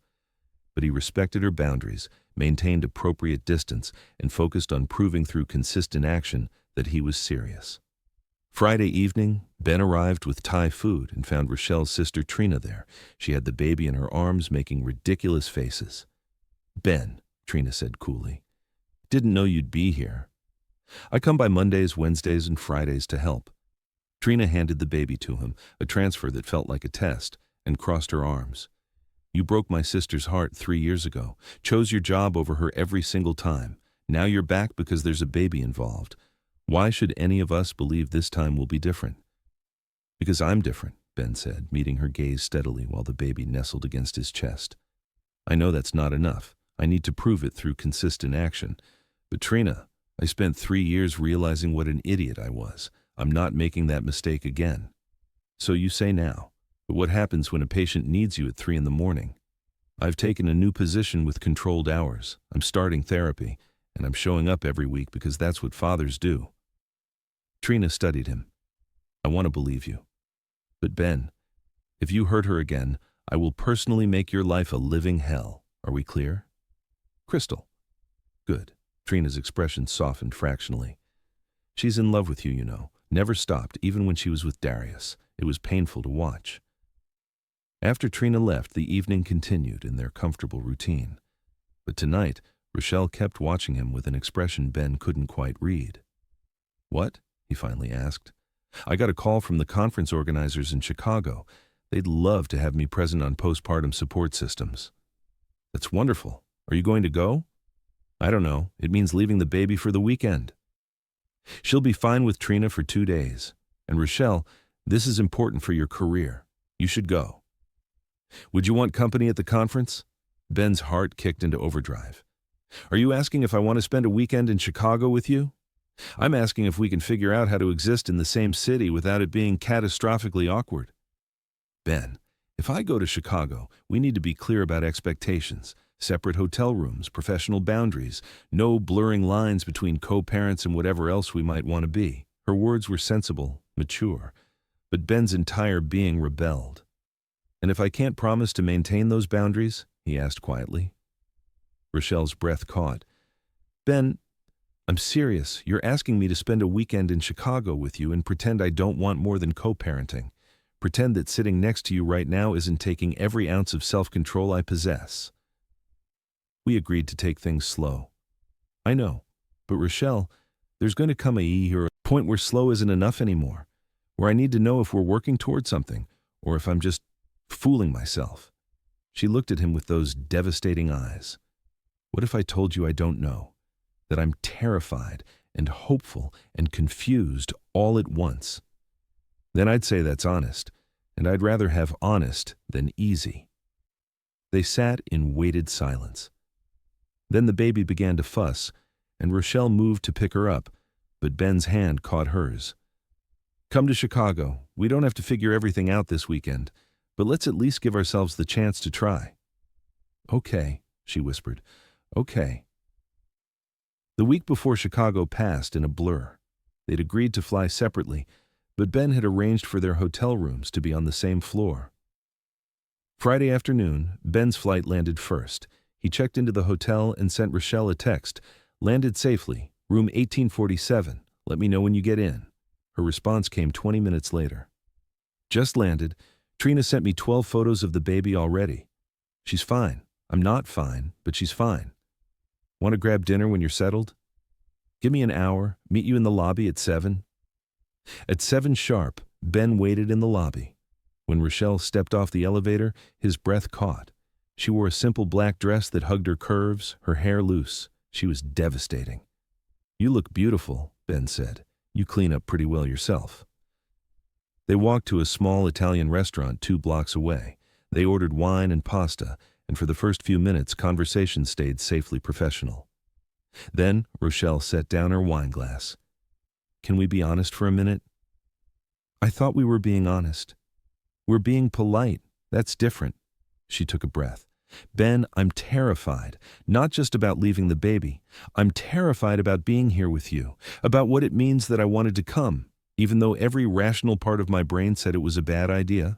But he respected her boundaries, maintained appropriate distance, and focused on proving through consistent action that he was serious. Friday evening, Ben arrived with Thai food and found Rochelle's sister Trina there. She had the baby in her arms, making ridiculous faces. "Ben," Trina said coolly, "didn't know you'd be here. I come by Mondays, Wednesdays, and Fridays to help." Trina handed the baby to him, a transfer that felt like a test, and crossed her arms. "You broke my sister's heart 3 years ago, chose your job over her every single time. Now you're back because there's a baby involved. Why should any of us believe this time will be different?" "Because I'm different," Ben said, meeting her gaze steadily while the baby nestled against his chest. "I know that's not enough. I need to prove it through consistent action. But Trina, I spent 3 years realizing what an idiot I was. I'm not making that mistake again." "So you say now, but what happens when a patient needs you at 3 in the morning? I've taken a new position with controlled hours. I'm starting therapy, and I'm showing up every week because that's what fathers do." Trina studied him. "I want to believe you. But Ben, if you hurt her again, I will personally make your life a living hell. Are we clear?" "Crystal." "Good." Trina's expression softened fractionally. "She's in love with you, you know. Never stopped, even when she was with Darius. It was painful to watch." After Trina left, the evening continued in their comfortable routine. But tonight, Rochelle kept watching him with an expression Ben couldn't quite read. "What?" he finally asked. "I got a call from the conference organizers in Chicago. They'd love to have me present on postpartum support systems." "That's wonderful. Are you going to go?" "I don't know. It means leaving the baby for the weekend." "She'll be fine with Trina for 2 days. And Rochelle, this is important for your career. You should go." "Would you want company at the conference?" Ben's heart kicked into overdrive. "Are you asking if I want to spend a weekend in Chicago with you? I'm asking if we can figure out how to exist in the same city without it being catastrophically awkward." "Ben, if I go to Chicago, we need to be clear about expectations. Separate hotel rooms, professional boundaries, no blurring lines between co-parents and whatever else we might want to be." Her words were sensible, mature, but Ben's entire being rebelled. "And if I can't promise to maintain those boundaries?" he asked quietly. Rochelle's breath caught. "Ben, I'm serious. You're asking me to spend a weekend in Chicago with you and pretend I don't want more than co-parenting. Pretend that sitting next to you right now isn't taking every ounce of self-control I possess." We agreed to take things slow. "I know, but Rochelle, there's going to come a point where slow isn't enough anymore, where I need to know if we're working towards something or if I'm just fooling myself." She looked at him with those devastating eyes. What if I told you I don't know? That I'm terrified and hopeful and confused all at once? Then I'd say that's honest, and I'd rather have honest than easy. They sat in weighted silence. Then the baby began to fuss, and Rochelle moved to pick her up, but Ben's hand caught hers. Come to Chicago. We don't have to figure everything out this weekend, but let's at least give ourselves the chance to try. Okay, she whispered. Okay. The week before Chicago passed in a blur. They'd agreed to fly separately, but Ben had arranged for their hotel rooms to be on the same floor. Friday afternoon, Ben's flight landed first. He checked into the hotel and sent Rochelle a text. Landed safely, room 1847. Let me know when you get in. Her response came 20 minutes later. Just landed. Trina sent me 12 photos of the baby already. She's fine. I'm not fine, but she's fine. Want to grab dinner when you're settled? Give me an hour. Meet you in the lobby at 7. At 7 sharp, Ben waited in the lobby. When Rochelle stepped off the elevator, his breath caught. She wore a simple black dress that hugged her curves, her hair loose. She was devastating. You look beautiful, Ben said. You clean up pretty well yourself. They walked to a small Italian restaurant 2 blocks away. They ordered wine and pasta, and for the first few minutes, conversation stayed safely professional. Then Rochelle set down her wine glass. Can we be honest for a minute? I thought we were being honest. We're being polite. That's different. She took a breath. Ben, I'm terrified, not just about leaving the baby. I'm terrified about being here with you, about what it means that I wanted to come, even though every rational part of my brain said it was a bad idea.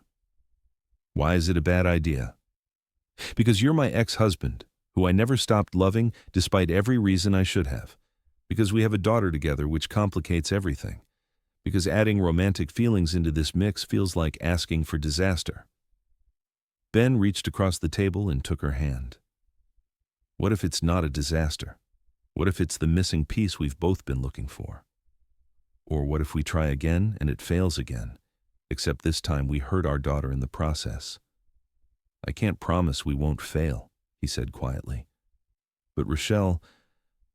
Why is it a bad idea? Because you're my ex-husband, who I never stopped loving despite every reason I should have. Because we have a daughter together, which complicates everything. Because adding romantic feelings into this mix feels like asking for disaster. Ben reached across the table and took her hand. What if it's not a disaster? What if it's the missing piece we've both been looking for? Or what if we try again and it fails again, except this time we hurt our daughter in the process? I can't promise we won't fail, he said quietly. But Rochelle,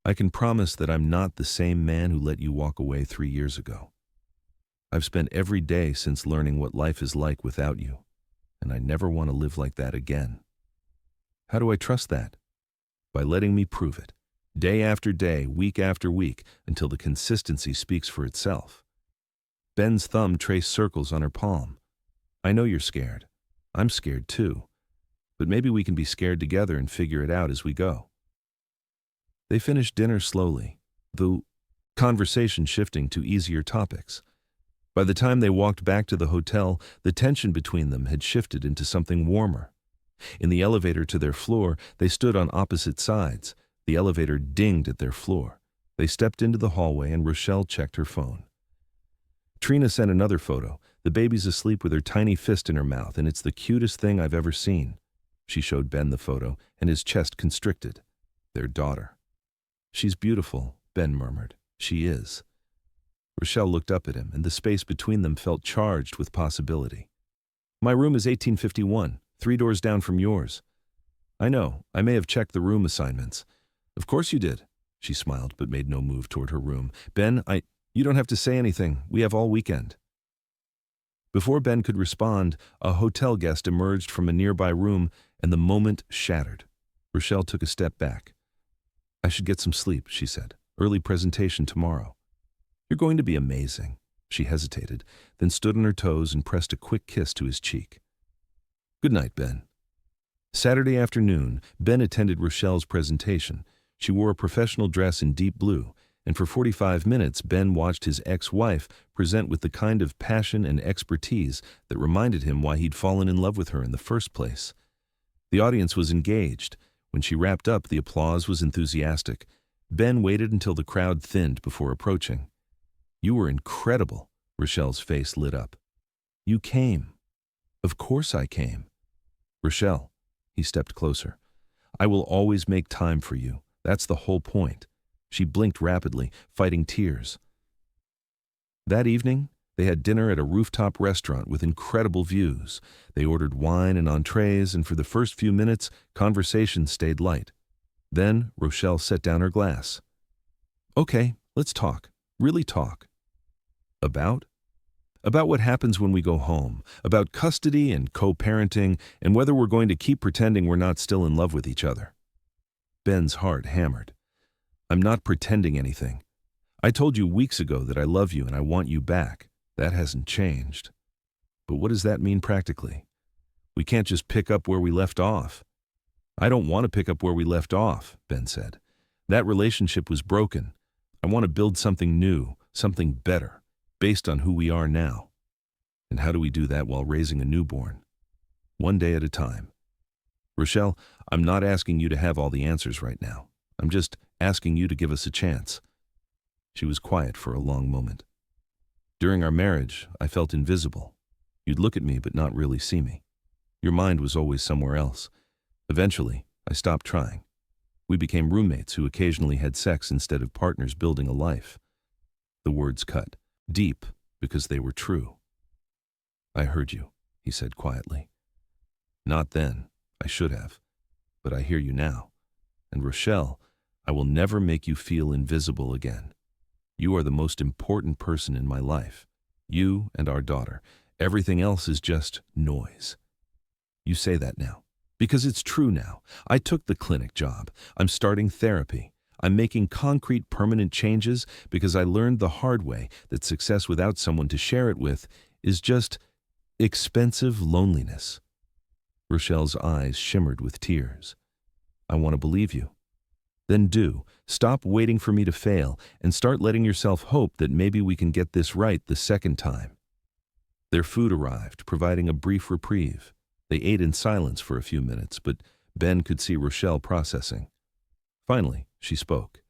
I can promise that I'm not the same man who let you walk away 3 years ago. I've spent every day since learning what life is like without you, and I never want to live like that again. How do I trust that? By letting me prove it, day after day, week after week, until the consistency speaks for itself. Ben's thumb traced circles on her palm. I know you're scared. I'm scared too. But maybe we can be scared together and figure it out as we go. They finished dinner slowly, the conversation shifting to easier topics. By the time they walked back to the hotel, the tension between them had shifted into something warmer. In the elevator to their floor, they stood on opposite sides. The elevator dinged at their floor. They stepped into the hallway and Rochelle checked her phone. Trina sent another photo. The baby's asleep with her tiny fist in her mouth, and it's the cutest thing I've ever seen. She showed Ben the photo, and his chest constricted. Their daughter. She's beautiful, Ben murmured. She is. Rochelle looked up at him, and the space between them felt charged with possibility. My room is 1851, 3 doors down from yours. I know, I may have checked the room assignments. Of course you did. She smiled, but made no move toward her room. Ben, you don't have to say anything. We have all weekend. Before Ben could respond, a hotel guest emerged from a nearby room, and the moment shattered. Rochelle took a step back. I should get some sleep, she said. Early presentation tomorrow. You're going to be amazing. She hesitated, then stood on her toes and pressed a quick kiss to his cheek. Good night, Ben. Saturday afternoon, Ben attended Rochelle's presentation. She wore a professional dress in deep blue, and for 45 minutes Ben watched his ex-wife present with the kind of passion and expertise that reminded him why he'd fallen in love with her in the first place. The audience was engaged. When she wrapped up, the applause was enthusiastic. Ben waited until the crowd thinned before approaching. You were incredible, Rochelle's face lit up. You came. Of course I came. Rochelle, he stepped closer. I will always make time for you. That's the whole point. She blinked rapidly, fighting tears. That evening, They had dinner at a rooftop restaurant with incredible views. They ordered wine and entrees, and for the first few minutes, conversation stayed light. Then Rochelle set down her glass. "Okay, let's talk. Really talk." About? About what happens when we go home, about custody and co-parenting, and whether we're going to keep pretending we're not still in love with each other. Ben's heart hammered. "I'm not pretending anything. I told you weeks ago that I love you and I want you back. That hasn't changed." "But what does that mean practically? We can't just pick up where we left off." "I don't want to pick up where we left off," Ben said. "That relationship was broken. I want to build something new, something better, based on who we are now." "And how do we do that while raising a newborn?" "One day at a time." "Rochelle, I'm not asking you to have all the answers right now. I'm just asking you to give us a chance." She was quiet for a long moment. "During our marriage, I felt invisible. You'd look at me but not really see me. Your mind was always somewhere else. Eventually, I stopped trying. We became roommates who occasionally had sex instead of partners building a life." The words cut deep because they were true. "I heard you," he said quietly. "Not then. I should have. But I hear you now. And Rochelle, I will never make you feel invisible again. You are the most important person in my life. You and our daughter. Everything else is just noise." You say that now. Because it's true now. I took the clinic job. I'm starting therapy. I'm making concrete, permanent changes because I learned the hard way that success without someone to share it with is just expensive loneliness. Rochelle's eyes shimmered with tears. "I want to believe you." "Then do. Stop waiting for me to fail and start letting yourself hope that maybe we can get this right the second time." Their food arrived, providing a brief reprieve. They ate in silence for a few minutes, but Ben could see Rochelle processing. Finally, she spoke.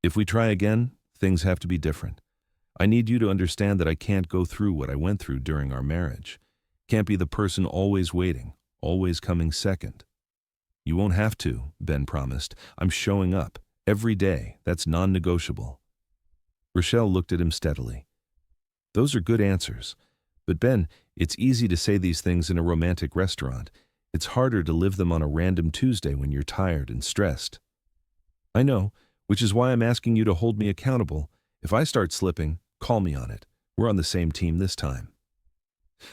"If we try again, things have to be different. I need you to understand that I can't go through what I went through during our marriage. Can't be the person always waiting, always coming second." "You won't have to," Ben promised. "I'm showing up. Every day. That's non-negotiable." Rochelle looked at him steadily. "Those are good answers. But Ben, it's easy to say these things in a romantic restaurant. It's harder to live them on a random Tuesday when you're tired and stressed." "I know, which is why I'm asking you to hold me accountable. If I start slipping, call me on it. We're on the same team this time."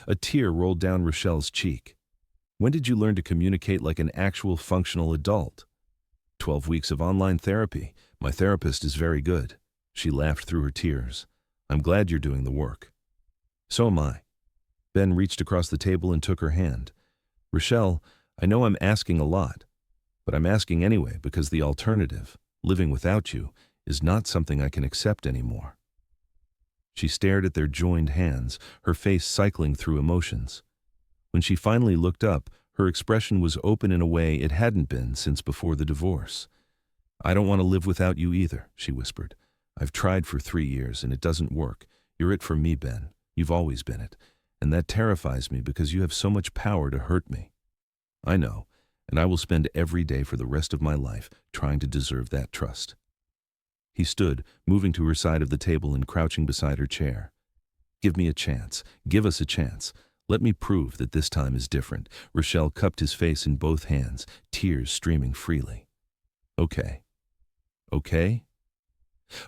A tear rolled down Rochelle's cheek. "When did you learn to communicate like an actual functional adult?" 12 weeks of online therapy. My therapist is very good." She laughed through her tears. "I'm glad you're doing the work." "So am I." Ben reached across the table and took her hand. "Rochelle, I know I'm asking a lot, but I'm asking anyway because the alternative, living without you, is not something I can accept anymore." She stared at their joined hands, her face cycling through emotions. When she finally looked up, her expression was open in a way it hadn't been since before the divorce. "I don't want to live without you either," she whispered. "I've tried for 3 years and it doesn't work. You're it for me, Ben. You've always been it. And that terrifies me because you have so much power to hurt me. I know, and I will spend every day for the rest of my life trying to deserve that trust." He stood, moving to her side of the table and crouching beside her chair. "Give me a chance. Give us a chance. Let me prove that this time is different." Rochelle cupped his face in both hands, tears streaming freely. "Okay. Okay?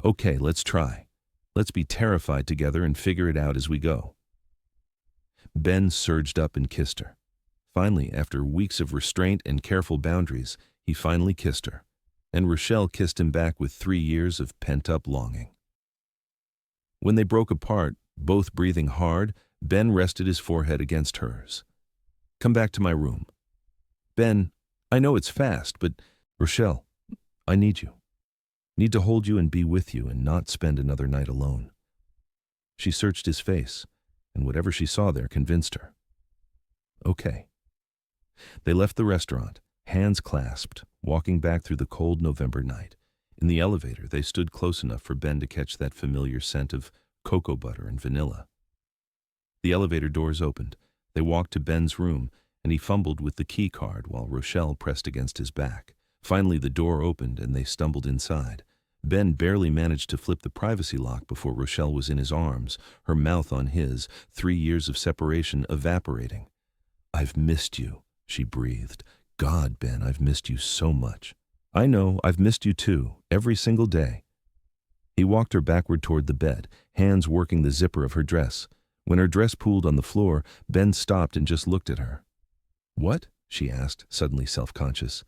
Okay, let's try. Let's be terrified together and figure it out as we go." Ben surged up and kissed her. Finally, after weeks of restraint and careful boundaries, he finally kissed her. And Rochelle kissed him back with 3 years of pent-up longing. When they broke apart, both breathing hard, Ben rested his forehead against hers. "Come back to my room." "Ben, I know it's fast, but Rochelle, I need you. Need to hold you and be with you and not spend another night alone." She searched his face, and whatever she saw there convinced her. "Okay." They left the restaurant, hands clasped, walking back through the cold November night. In the elevator, they stood close enough for Ben to catch that familiar scent of cocoa butter and vanilla. The elevator doors opened. They walked to Ben's room, and he fumbled with the key card while Rochelle pressed against his back. Finally, the door opened and they stumbled inside. Ben barely managed to flip the privacy lock before Rochelle was in his arms, her mouth on his, 3 years of separation evaporating. "I've missed you," she breathed. "God, Ben, I've missed you so much." "I know, I've missed you too, every single day." He walked her backward toward the bed, hands working the zipper of her dress. When her dress pooled on the floor, Ben stopped and just looked at her. "What?" she asked, suddenly self-conscious.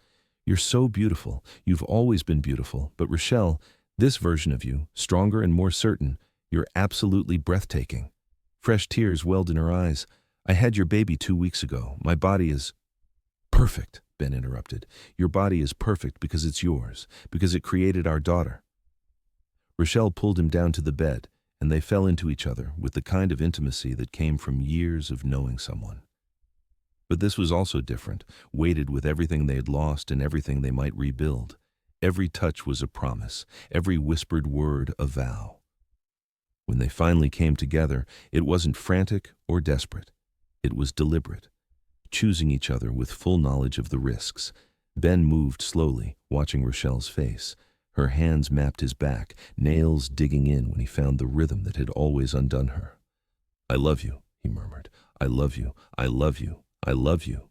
"You're so beautiful. You've always been beautiful. But Rochelle, this version of you, stronger and more certain, you're absolutely breathtaking." Fresh tears welled in her eyes. "I had your baby 2 weeks ago. My body is—" "Perfect," Ben interrupted. "Your body is perfect because it's yours, because it created our daughter." Rochelle pulled him down to the bed, and they fell into each other with the kind of intimacy that came from years of knowing someone. But this was also different, weighted with everything they had lost and everything they might rebuild. Every touch was a promise, every whispered word a vow. When they finally came together, it wasn't frantic or desperate. It was deliberate, choosing each other with full knowledge of the risks. Ben moved slowly, watching Rochelle's face. Her hands mapped his back, nails digging in when he found the rhythm that had always undone her. "I love you," he murmured. "I love you. I love you. I love you."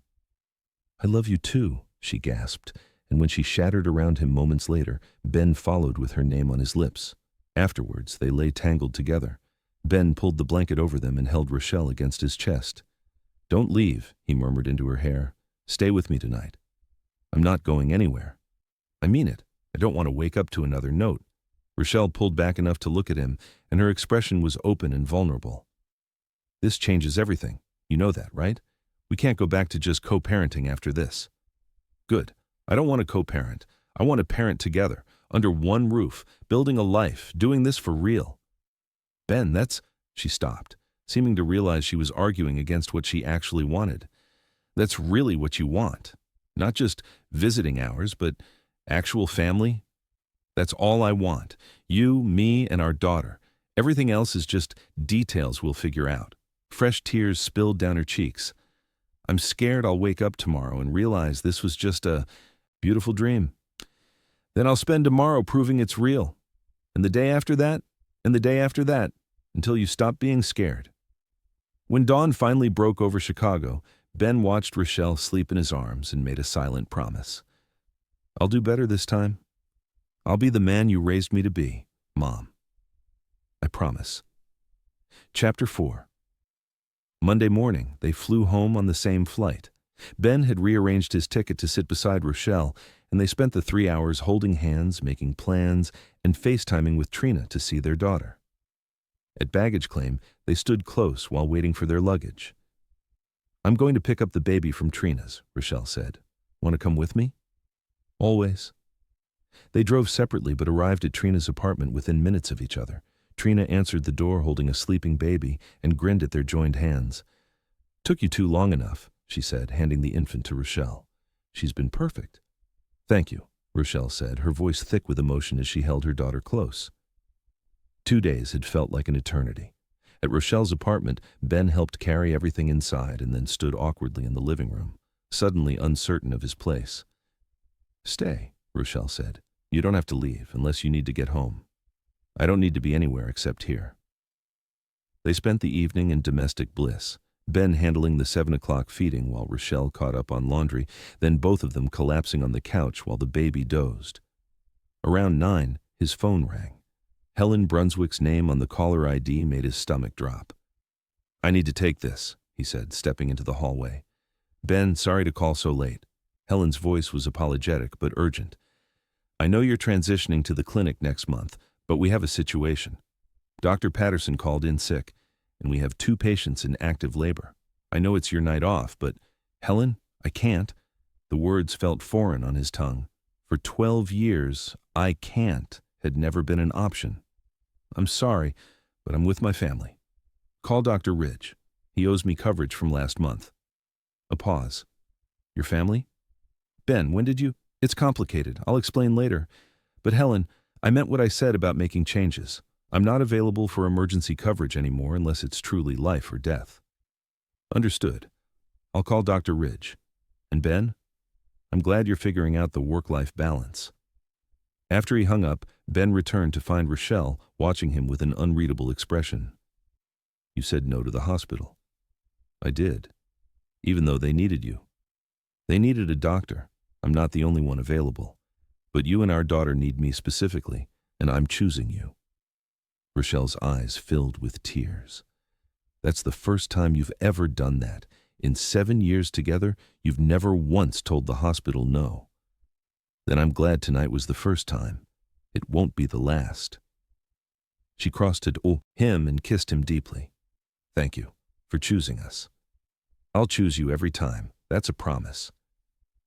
"I love you too," she gasped, and when she shattered around him moments later, Ben followed with her name on his lips. Afterwards, they lay tangled together. Ben pulled the blanket over them and held Rochelle against his chest. "Don't leave," he murmured into her hair. "Stay with me tonight. I'm not going anywhere. I mean it. I don't want to wake up to another note." Rochelle pulled back enough to look at him, and her expression was open and vulnerable. "This changes everything. You know that, right? We can't go back to just co-parenting after this." "Good. I don't want to co-parent. I want to parent together, under one roof, building a life, doing this for real." "Ben, that's—" She stopped, seeming to realize she was arguing against what she actually wanted. "That's really what you want. Not just visiting hours, but actual family. That's all I want. You, me, and our daughter. Everything else is just details we'll figure out." Fresh tears spilled down her cheeks. "I'm scared I'll wake up tomorrow and realize this was just a beautiful dream. Then I'll spend tomorrow proving it's real. And the day after that, and the day after that, until you stop being scared." When dawn finally broke over Chicago, Ben watched Rochelle sleep in his arms and made a silent promise. "I'll do better this time. I'll be the man you raised me to be, Mom. I promise." Chapter 4. Monday morning, they flew home on the same flight. Ben had rearranged his ticket to sit beside Rochelle, and they spent the 3 hours holding hands, making plans, and FaceTiming with Trina to see their daughter. At baggage claim, they stood close while waiting for their luggage. "I'm going to pick up the baby from Trina's," Rochelle said. "Want to come with me?" "Always." They drove separately but arrived at Trina's apartment within minutes of each other. Trina answered the door holding a sleeping baby and grinned at their joined hands. "Took you too long enough," she said, handing the infant to Rochelle. "She's been perfect." "Thank you," Rochelle said, her voice thick with emotion as she held her daughter close. 2 days had felt like an eternity. At Rochelle's apartment, Ben helped carry everything inside and then stood awkwardly in the living room, suddenly uncertain of his place. "Stay," Rochelle said. "You don't have to leave unless you need to get home. I don't need to be anywhere except here." They spent the evening in domestic bliss, Ben handling the 7 o'clock feeding while Rochelle caught up on laundry, then both of them collapsing on the couch while the baby dozed. Around 9, his phone rang. Helen Brunswick's name on the caller ID made his stomach drop. "I need to take this," he said, stepping into the hallway. "Ben, sorry to call so late." Helen's voice was apologetic but urgent. "I know you're transitioning to the clinic next month, but we have a situation. Dr. Patterson called in sick, and we have 2 patients in active labor. I know it's your night off, but Helen, I can't." The words felt foreign on his tongue. For 12 years, "I can't" had never been an option. "I'm sorry, but I'm with my family. Call Dr. Ridge. He owes me coverage from last month." A pause. "Your family?" "Ben, when did you—" "It's complicated. I'll explain later. But Helen, I meant what I said about making changes. I'm not available for emergency coverage anymore unless it's truly life or death." "Understood. I'll call Dr. Ridge. And Ben, I'm glad you're figuring out the work-life balance." After he hung up, Ben returned to find Rochelle watching him with an unreadable expression. "You said no to the hospital." "I did, even though they needed you. They needed a doctor. I'm not the only one available. But you and our daughter need me specifically, and I'm choosing you." Rochelle's eyes filled with tears. "That's the first time you've ever done that. In 7 years together, you've never once told the hospital no." "Then I'm glad tonight was the first time. It won't be the last." She crossed to him and kissed him deeply. "Thank you for choosing us. I'll choose you every time. That's a promise."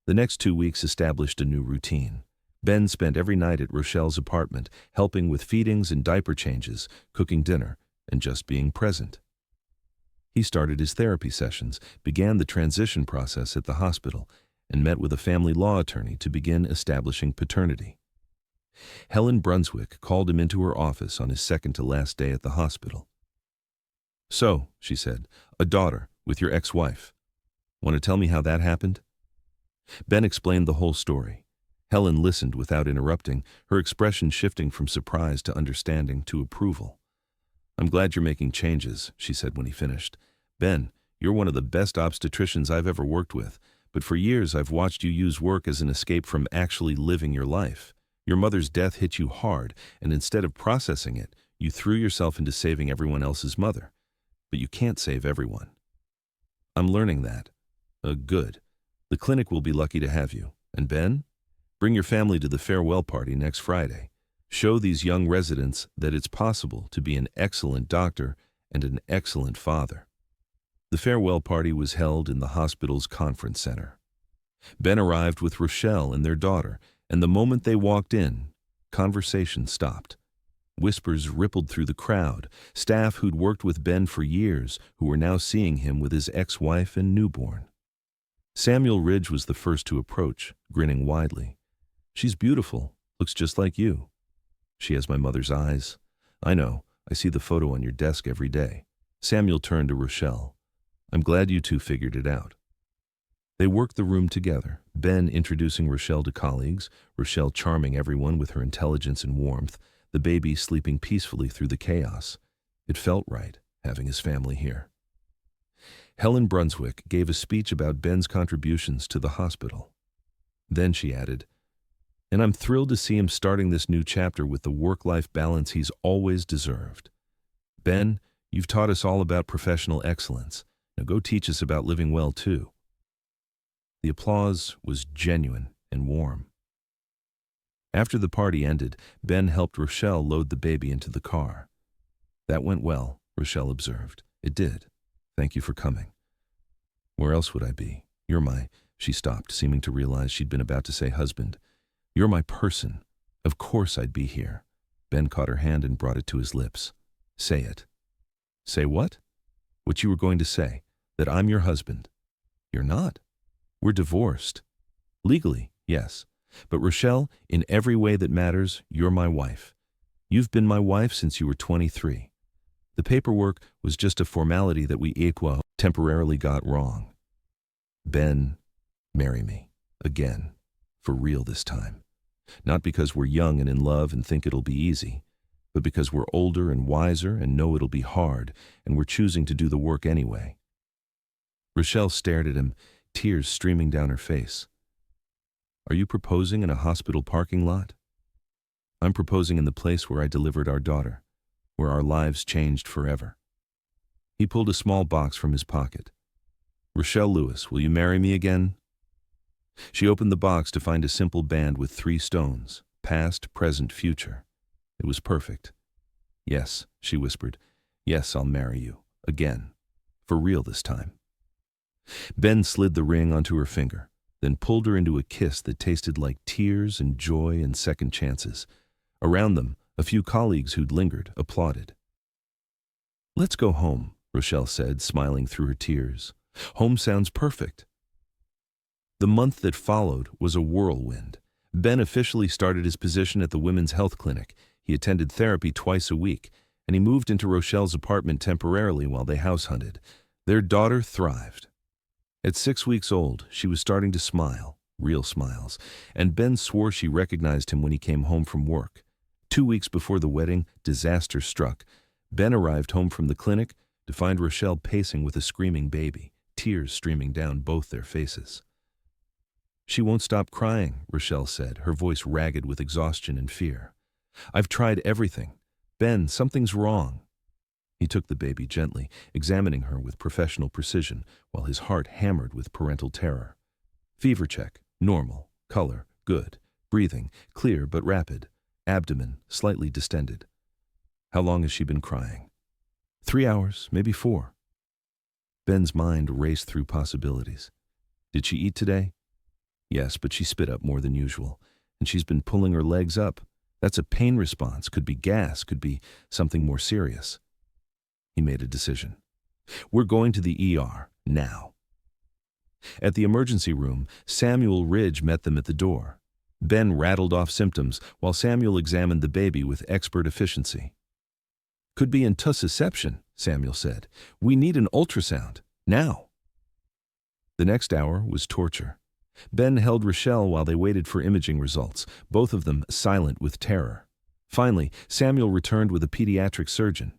The next 2 weeks established a new routine. Ben spent every night at Rochelle's apartment, helping with feedings and diaper changes, cooking dinner, and just being present. He started his therapy sessions, began the transition process at the hospital, and met with a family law attorney to begin establishing paternity. Helen Brunswick called him into her office on his second-to-last day at the hospital. "So," she said, "a daughter with your ex-wife. Want to tell me how that happened?" Ben explained the whole story. Helen listened without interrupting, her expression shifting from surprise to understanding to approval. "I'm glad you're making changes," she said when he finished. "Ben, you're one of the best obstetricians I've ever worked with, but for years I've watched you use work as an escape from actually living your life. Your mother's death hit you hard, and instead of processing it, you threw yourself into saving everyone else's mother. But you can't save everyone." "I'm learning that." Good. The clinic will be lucky to have you. And Ben, bring your family to the farewell party next Friday. Show these young residents that it's possible to be an excellent doctor and an excellent father." The farewell party was held in the hospital's conference center. Ben arrived with Rochelle and their daughter, and the moment they walked in, conversation stopped. Whispers rippled through the crowd, staff who'd worked with Ben for years who were now seeing him with his ex-wife and newborn. Samuel Ridge was the first to approach, grinning widely. "She's beautiful, looks just like you." "She has my mother's eyes." "I know, I see the photo on your desk every day." Samuel turned to Rochelle. "I'm glad you two figured it out." They worked the room together, Ben introducing Rochelle to colleagues, Rochelle charming everyone with her intelligence and warmth, the baby sleeping peacefully through the chaos. It felt right, having his family here. Helen Brunswick gave a speech about Ben's contributions to the hospital. Then she added, "And I'm thrilled to see him starting this new chapter with the work-life balance he's always deserved. Ben, you've taught us all about professional excellence. Now go teach us about living well, too." The applause was genuine and warm. After the party ended, Ben helped Rochelle load the baby into the car. "That went well," Rochelle observed. "It did. Thank you for coming." "Where else would I be? You're my—" She stopped, seeming to realize she'd been about to say husband. "You're my person. Of course I'd be here." Ben caught her hand and brought it to his lips. "Say it." "Say what?" "What you were going to say. That I'm your husband." "You're not. We're divorced." "Legally, yes. But Rochelle, in every way that matters, you're my wife. You've been my wife since you were 23. The paperwork was just a formality that we temporarily got wrong. Ben, marry me. Again. For real this time. Not because we're young and in love and think it'll be easy, but because we're older and wiser and know it'll be hard, and we're choosing to do the work anyway." Rochelle stared at him, tears streaming down her face. "Are you proposing in a hospital parking lot?" "I'm proposing in the place where I delivered our daughter, where our lives changed forever." He pulled a small box from his pocket. "Rochelle Lewis, will you marry me again?" She opened the box to find a simple band with 3 stones, past, present, future. It was perfect. "Yes," she whispered. "Yes, I'll marry you. Again. For real this time." Ben slid the ring onto her finger, then pulled her into a kiss that tasted like tears and joy and second chances. Around them, a few colleagues who'd lingered applauded. "Let's go home," Rochelle said, smiling through her tears. "Home sounds perfect." The month that followed was a whirlwind. Ben officially started his position at the Women's Health Clinic. He attended therapy twice a week, and he moved into Rochelle's apartment temporarily while they house hunted. Their daughter thrived. At 6 weeks old, she was starting to smile, Real smiles. And Ben swore she recognized him when he came home from work. 2 weeks before the wedding, disaster struck. Ben arrived home from the clinic to find Rochelle pacing with a screaming baby, tears streaming down both their faces. "She won't stop crying," Rochelle said, her voice ragged with exhaustion and fear. "I've tried everything. Ben, something's wrong." He took the baby gently, examining her with professional precision, while his heart hammered with parental terror. Fever check, normal. Color, good. Breathing, clear but rapid. Abdomen, slightly distended. "How long has she been crying?" 3 hours, maybe 4. Ben's mind raced through possibilities. "Did she eat today?" "Yes, but she spit up more than usual. And she's been pulling her legs up. That's a pain response. Could be gas, could be something more serious." He made a decision. "We're going to the ER, now." At the emergency room, Samuel Ridge met them at the door. Ben rattled off symptoms while Samuel examined the baby with expert efficiency. "Could be intussusception," Samuel said. "We need an ultrasound, now." The next hour was torture. Ben held Rochelle while they waited for imaging results, both of them silent with terror. Finally, Samuel returned with a pediatric surgeon.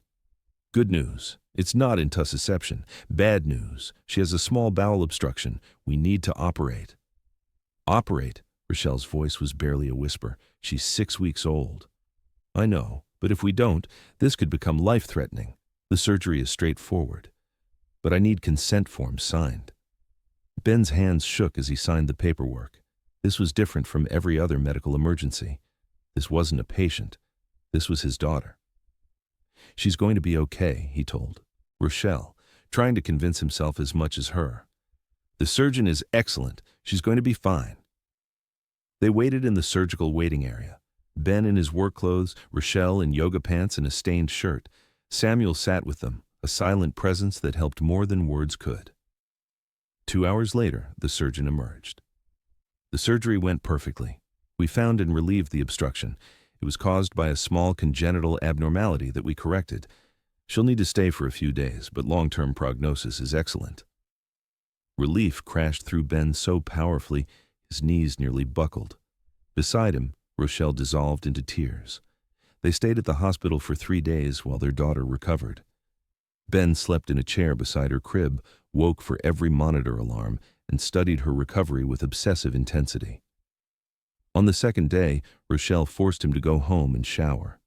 "Good news. It's not intussusception. Bad news. She has a small bowel obstruction. We need to operate." "Operate?" Rochelle's voice was barely a whisper. "She's 6 weeks old." "I know, but if we don't, this could become life-threatening. The surgery is straightforward. But I need consent forms signed." Ben's hands shook as he signed the paperwork. This was different from every other medical emergency. This wasn't a patient. This was his daughter. "She's going to be okay," he told Rochelle, trying to convince himself as much as her. "The surgeon is excellent. She's going to be fine." They waited in the surgical waiting area. Ben in his work clothes, Rochelle in yoga pants and a stained shirt. Samuel sat with them, a silent presence that helped more than words could. 2 hours later, the surgeon emerged. "The surgery went perfectly. We found and relieved the obstruction. It was caused by a small congenital abnormality that we corrected. She'll need to stay for a few days, but long-term prognosis is excellent." Relief crashed through Ben so powerfully, his knees nearly buckled. Beside him, Rochelle dissolved into tears. They stayed at the hospital for 3 days while their daughter recovered. Ben slept in a chair beside her crib, woke for every monitor alarm, and studied her recovery with obsessive intensity. On the second day, Rochelle forced him to go home and shower.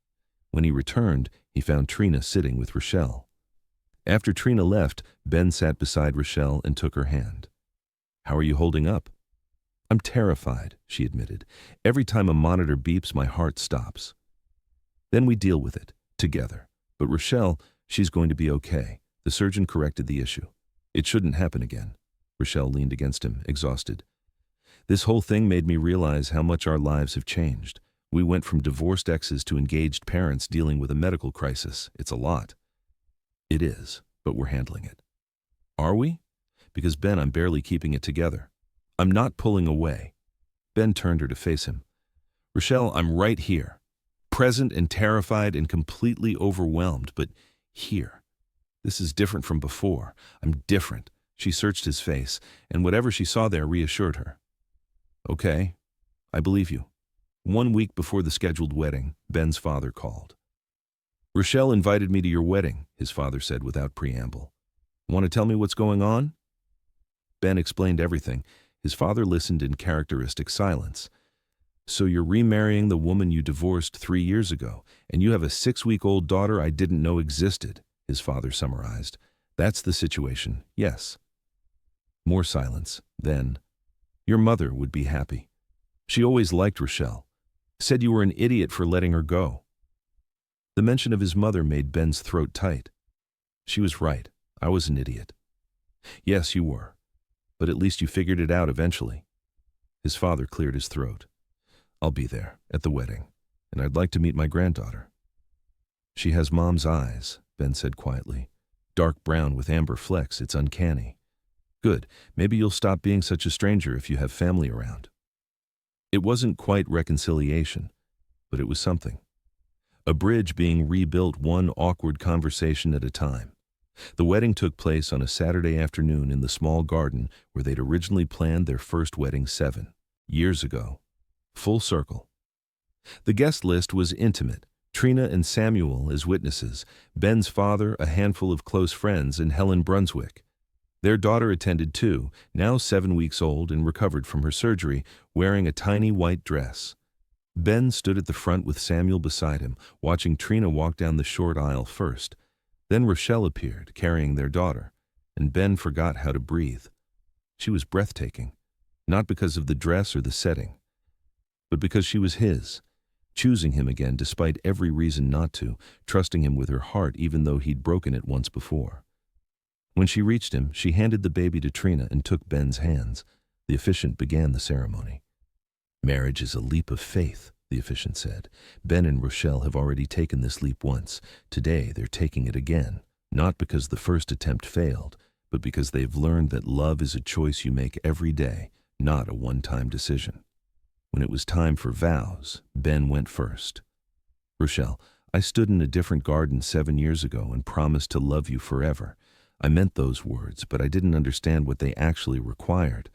When he returned, he found Trina sitting with Rochelle. After Trina left, Ben sat beside Rochelle and took her hand. "How are you holding up?" "I'm terrified," she admitted. "Every time a monitor beeps, my heart stops." "Then we deal with it, together. But Rochelle, she's going to be okay." The surgeon corrected the issue. "It shouldn't happen again." Rochelle leaned against him, exhausted. "This whole thing made me realize how much our lives have changed. We went from divorced exes to engaged parents dealing with a medical crisis. It's a lot." "It is, but we're handling it." "Are we?" "Because, Ben, I'm barely keeping it together. I'm not pulling away." Ben turned her to face him. "Rochelle, I'm right here. Present and terrified and completely overwhelmed, but here. This is different from before. I'm different." She searched his face, and whatever she saw there reassured her. "Okay, I believe you." 1 week before the scheduled wedding, Ben's father called. "Rochelle invited me to your wedding," his father said without preamble. "Want to tell me what's going on?" Ben explained everything. His father listened in characteristic silence. "So you're remarrying the woman you divorced 3 years ago, and you have a 6-week-old daughter I didn't know existed," his father summarized. "That's the situation, yes." More silence. Then, "Your mother would be happy. She always liked Rochelle. Said you were an idiot for letting her go." The mention of his mother made Ben's throat tight. "She was right. I was an idiot." "Yes, you were. But at least you figured it out eventually." His father cleared his throat. "I'll be there, at the wedding, and I'd like to meet my granddaughter." "She has Mom's eyes," Ben said quietly. "Dark brown with amber flecks. It's uncanny." "Good. Maybe you'll stop being such a stranger if you have family around." It wasn't quite reconciliation, but it was something. A bridge being rebuilt one awkward conversation at a time. The wedding took place on a Saturday afternoon in the small garden where they'd originally planned their first wedding 7 years ago. Full circle. The guest list was intimate. Trina and Samuel as witnesses, Ben's father, a handful of close friends, and Helen Brunswick. Their daughter attended too, now 7 weeks old and recovered from her surgery, wearing a tiny white dress. Ben stood at the front with Samuel beside him, watching Trina walk down the short aisle first. Then Rochelle appeared, carrying their daughter, and Ben forgot how to breathe. She was breathtaking, not because of the dress or the setting, but because she was his, choosing him again despite every reason not to, trusting him with her heart even though he'd broken it once before. When she reached him, she handed the baby to Trina and took Ben's hands. The officiant began the ceremony. "Marriage is a leap of faith," the officiant said. "Ben and Rochelle have already taken this leap once. Today they're taking it again, not because the first attempt failed, but because they've learned that love is a choice you make every day, not a one-time decision." When it was time for vows, Ben went first. "Rochelle, I stood in a different garden 7 years ago and promised to love you forever. I meant those words, but I didn't understand what they actually required.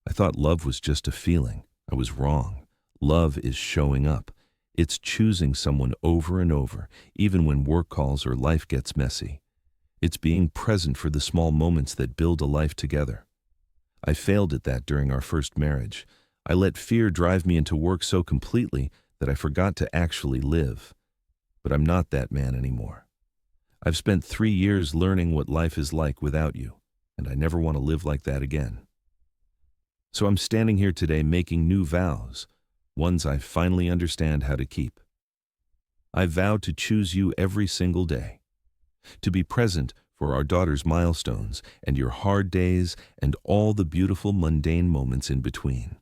I thought love was just a feeling. I was wrong. Love is showing up. It's choosing someone over and over, even when work calls or life gets messy. It's being present for the small moments that build a life together. I failed at that during our first marriage. I let fear drive me into work so completely that I forgot to actually live. But I'm not that man anymore. I've spent 3 years learning what life is like without you, and I never want to live like that again. So I'm standing here today making new vows, ones I finally understand how to keep. I vow to choose you every single day, to be present for our daughter's milestones and your hard days and all the beautiful mundane moments in between.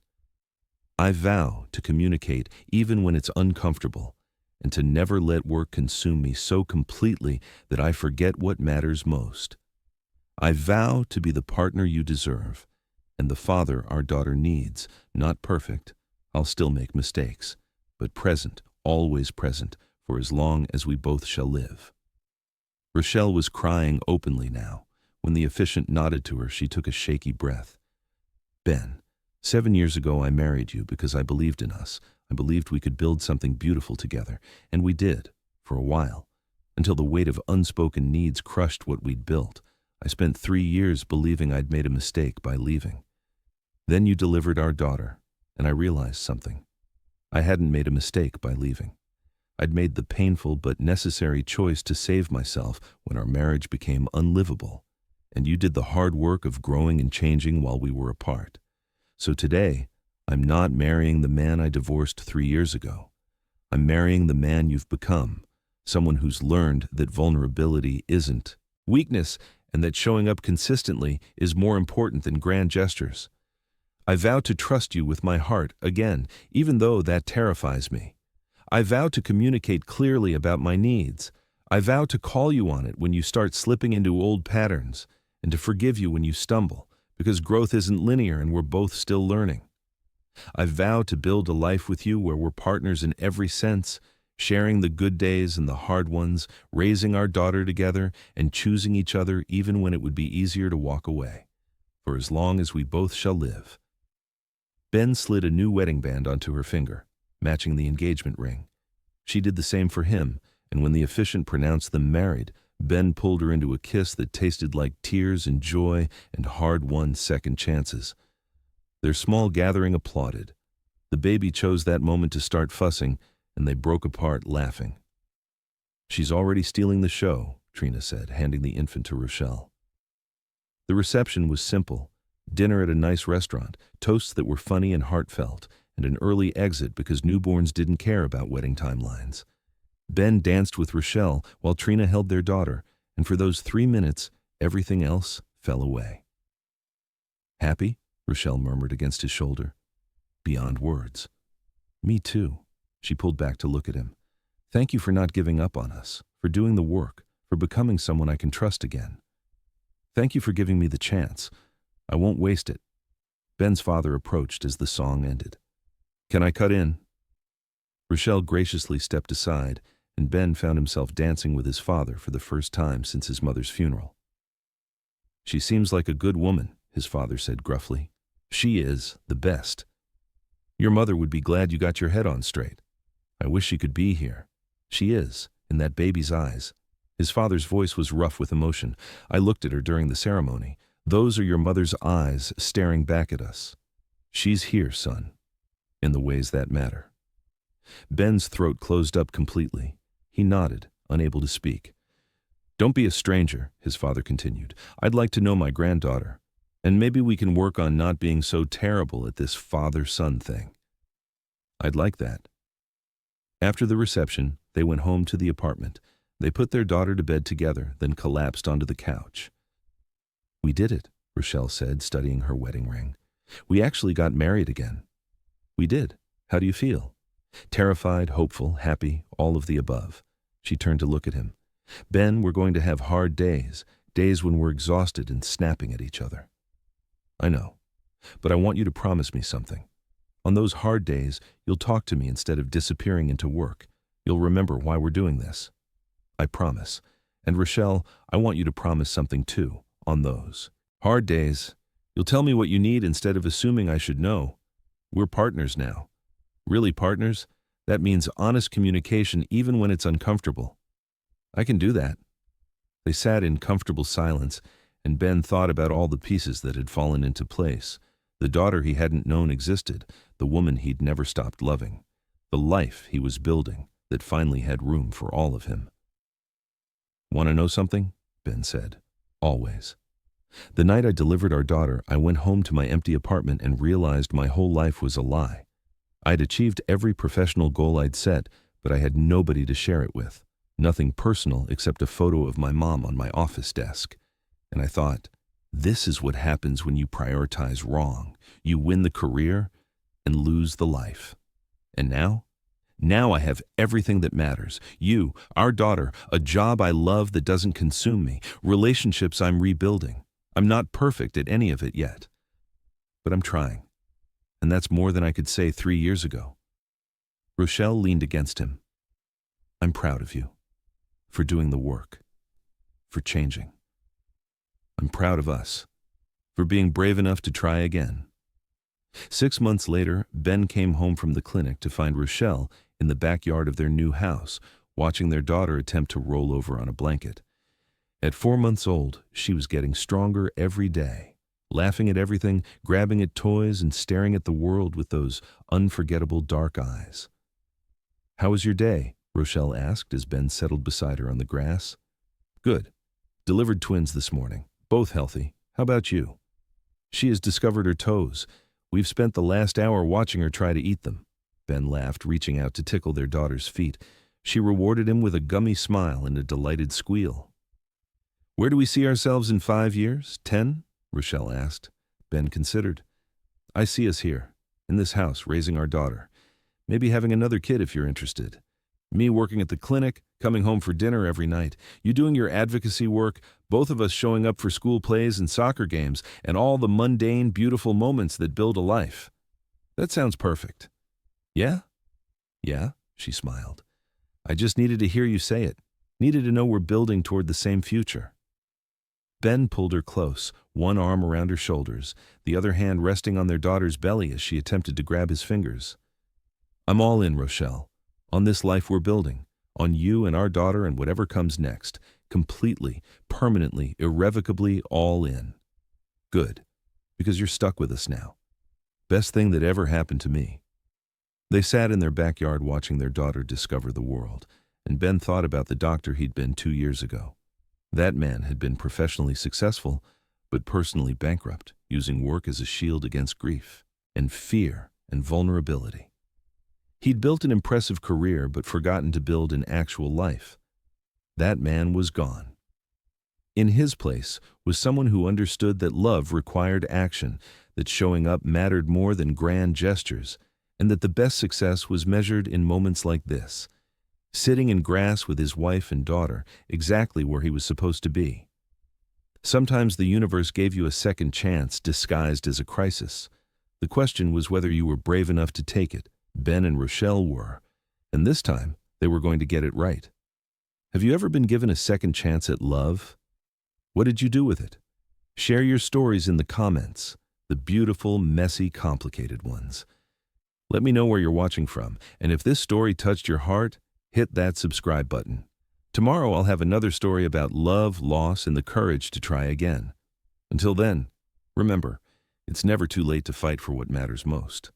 I vow to communicate even when it's uncomfortable, and to never let work consume me so completely that I forget what matters most. I vow to be the partner you deserve, and the father our daughter needs, not perfect. I'll still make mistakes, but present, always present, for as long as we both shall live." Rochelle was crying openly now. When the officiant nodded to her, she took a shaky breath. "Ben, 7 years ago I married you because I believed in us. I believed we could build something beautiful together, and we did, for a while, until the weight of unspoken needs crushed what we'd built. I spent 3 years believing I'd made a mistake by leaving. Then you delivered our daughter, and I realized something. I hadn't made a mistake by leaving. I'd made the painful but necessary choice to save myself when our marriage became unlivable, and you did the hard work of growing and changing while we were apart. So today, I'm not marrying the man I divorced 3 years ago. I'm marrying the man you've become, someone who's learned that vulnerability isn't weakness and that showing up consistently is more important than grand gestures. I vow to trust you with my heart again, even though that terrifies me. I vow to communicate clearly about my needs. I vow to call you on it when you start slipping into old patterns, and to forgive you when you stumble, because growth isn't linear and we're both still learning. I vow to build a life with you where we're partners in every sense, sharing the good days and the hard ones, raising our daughter together, and choosing each other even when it would be easier to walk away, for as long as we both shall live." Ben slid a new wedding band onto her finger, matching the engagement ring. She did the same for him, and when the officiant pronounced them married, Ben pulled her into a kiss that tasted like tears and joy and hard-won second chances. Their small gathering applauded. The baby chose that moment to start fussing, and they broke apart laughing. "She's already stealing the show," Trina said, handing the infant to Rochelle. The reception was simple. Dinner at a nice restaurant, toasts that were funny and heartfelt, and an early exit because newborns didn't care about wedding timelines. Ben danced with Rochelle while Trina held their daughter, and for those 3 minutes, everything else fell away. "Happy?" Rochelle murmured against his shoulder. "Beyond words." "Me too." She pulled back to look at him. "Thank you for not giving up on us, for doing the work, for becoming someone I can trust again. Thank you for giving me the chance. I won't waste it." Ben's father approached as the song ended. "Can I cut in?" Rochelle graciously stepped aside, and Ben found himself dancing with his father for the first time since his mother's funeral. "She seems like a good woman," his father said gruffly. "She is the best." Your mother would be glad you got your head on straight. I wish she could be here. She is, in that baby's eyes. His father's voice was rough with emotion. I looked at her during the ceremony. Those are your mother's eyes staring back at us. She's here, son, in the ways that matter. Ben's throat closed up completely. He nodded, unable to speak. Don't be a stranger, his father continued. I'd like to know my granddaughter, and maybe we can work on not being so terrible at this father-son thing. I'd like that. After the reception, they went home to the apartment. They put their daughter to bed together, then collapsed onto the couch. We did it, Rochelle said, studying her wedding ring. We actually got married again. We did. How do you feel? Terrified, hopeful, happy, all of the above. She turned to look at him. Ben, we're going to have hard days, days when we're exhausted and snapping at each other. I know, but I want you to promise me something. On those hard days, you'll talk to me instead of disappearing into work. You'll remember why we're doing this. I promise. And Rochelle, I want you to promise something too, on those hard days. You'll tell me what you need instead of assuming I should know. We're partners now. Really partners? That means honest communication even when it's uncomfortable. I can do that. They sat in comfortable silence, and Ben thought about all the pieces that had fallen into place. The daughter he hadn't known existed, the woman he'd never stopped loving, the life he was building that finally had room for all of him. Want to know something? Ben said. Always. The night I delivered our daughter, I went home to my empty apartment and realized my whole life was a lie. I'd achieved every professional goal I'd set, but I had nobody to share it with. Nothing personal except a photo of my mom on my office desk. And I thought, this is what happens when you prioritize wrong. You win the career and lose the life. And now I have everything that matters. You, our daughter, a job I love that doesn't consume me, relationships I'm rebuilding. I'm not perfect at any of it yet, but I'm trying. And that's more than I could say 3 years ago. Rochelle leaned against him. I'm proud of you, for doing the work, for changing. I'm proud of us, for being brave enough to try again. 6 months later, Ben came home from the clinic to find Rochelle in the backyard of their new house, watching their daughter attempt to roll over on a blanket. At 4 months old, she was getting stronger every day, laughing at everything, grabbing at toys, and staring at the world with those unforgettable dark eyes. How was your day? Rochelle asked as Ben settled beside her on the grass. Good. Delivered twins this morning, both healthy. How about you? She has discovered her toes. We've spent the last hour watching her try to eat them. Ben laughed, reaching out to tickle their daughter's feet. She rewarded him with a gummy smile and a delighted squeal. Where do we see ourselves in 5 years? 10? Rochelle asked. Ben considered. I see us here, in this house, raising our daughter. Maybe having another kid if you're interested. Me working at the clinic, coming home for dinner every night. You doing your advocacy work, both of us showing up for school plays and soccer games, and all the mundane, beautiful moments that build a life. That sounds perfect. Yeah? Yeah, she smiled. I just needed to hear you say it. Needed to know we're building toward the same future. Ben pulled her close, one arm around her shoulders, the other hand resting on their daughter's belly as she attempted to grab his fingers. I'm all in, Rochelle. On this life we're building. On you and our daughter and whatever comes next. Completely, permanently, irrevocably all in. Good, because you're stuck with us now. Best thing that ever happened to me. They sat in their backyard watching their daughter discover the world, and Ben thought about the doctor he'd been 2 years ago. That man had been professionally successful, but personally bankrupt, using work as a shield against grief and fear and vulnerability. He'd built an impressive career but forgotten to build an actual life. That man was gone. In his place was someone who understood that love required action, that showing up mattered more than grand gestures, and that the best success was measured in moments like this, sitting in grass with his wife and daughter, exactly where he was supposed to be. Sometimes the universe gave you a second chance disguised as a crisis. The question was whether you were brave enough to take it. Ben and Rochelle were, and this time they were going to get it right. Have you ever been given a second chance at love? What did you do with it? Share your stories in the comments, the beautiful, messy, complicated ones. Let me know where you're watching from, and if this story touched your heart, hit that subscribe button. Tomorrow I'll have another story about love, loss, and the courage to try again. Until then, remember, it's never too late to fight for what matters most.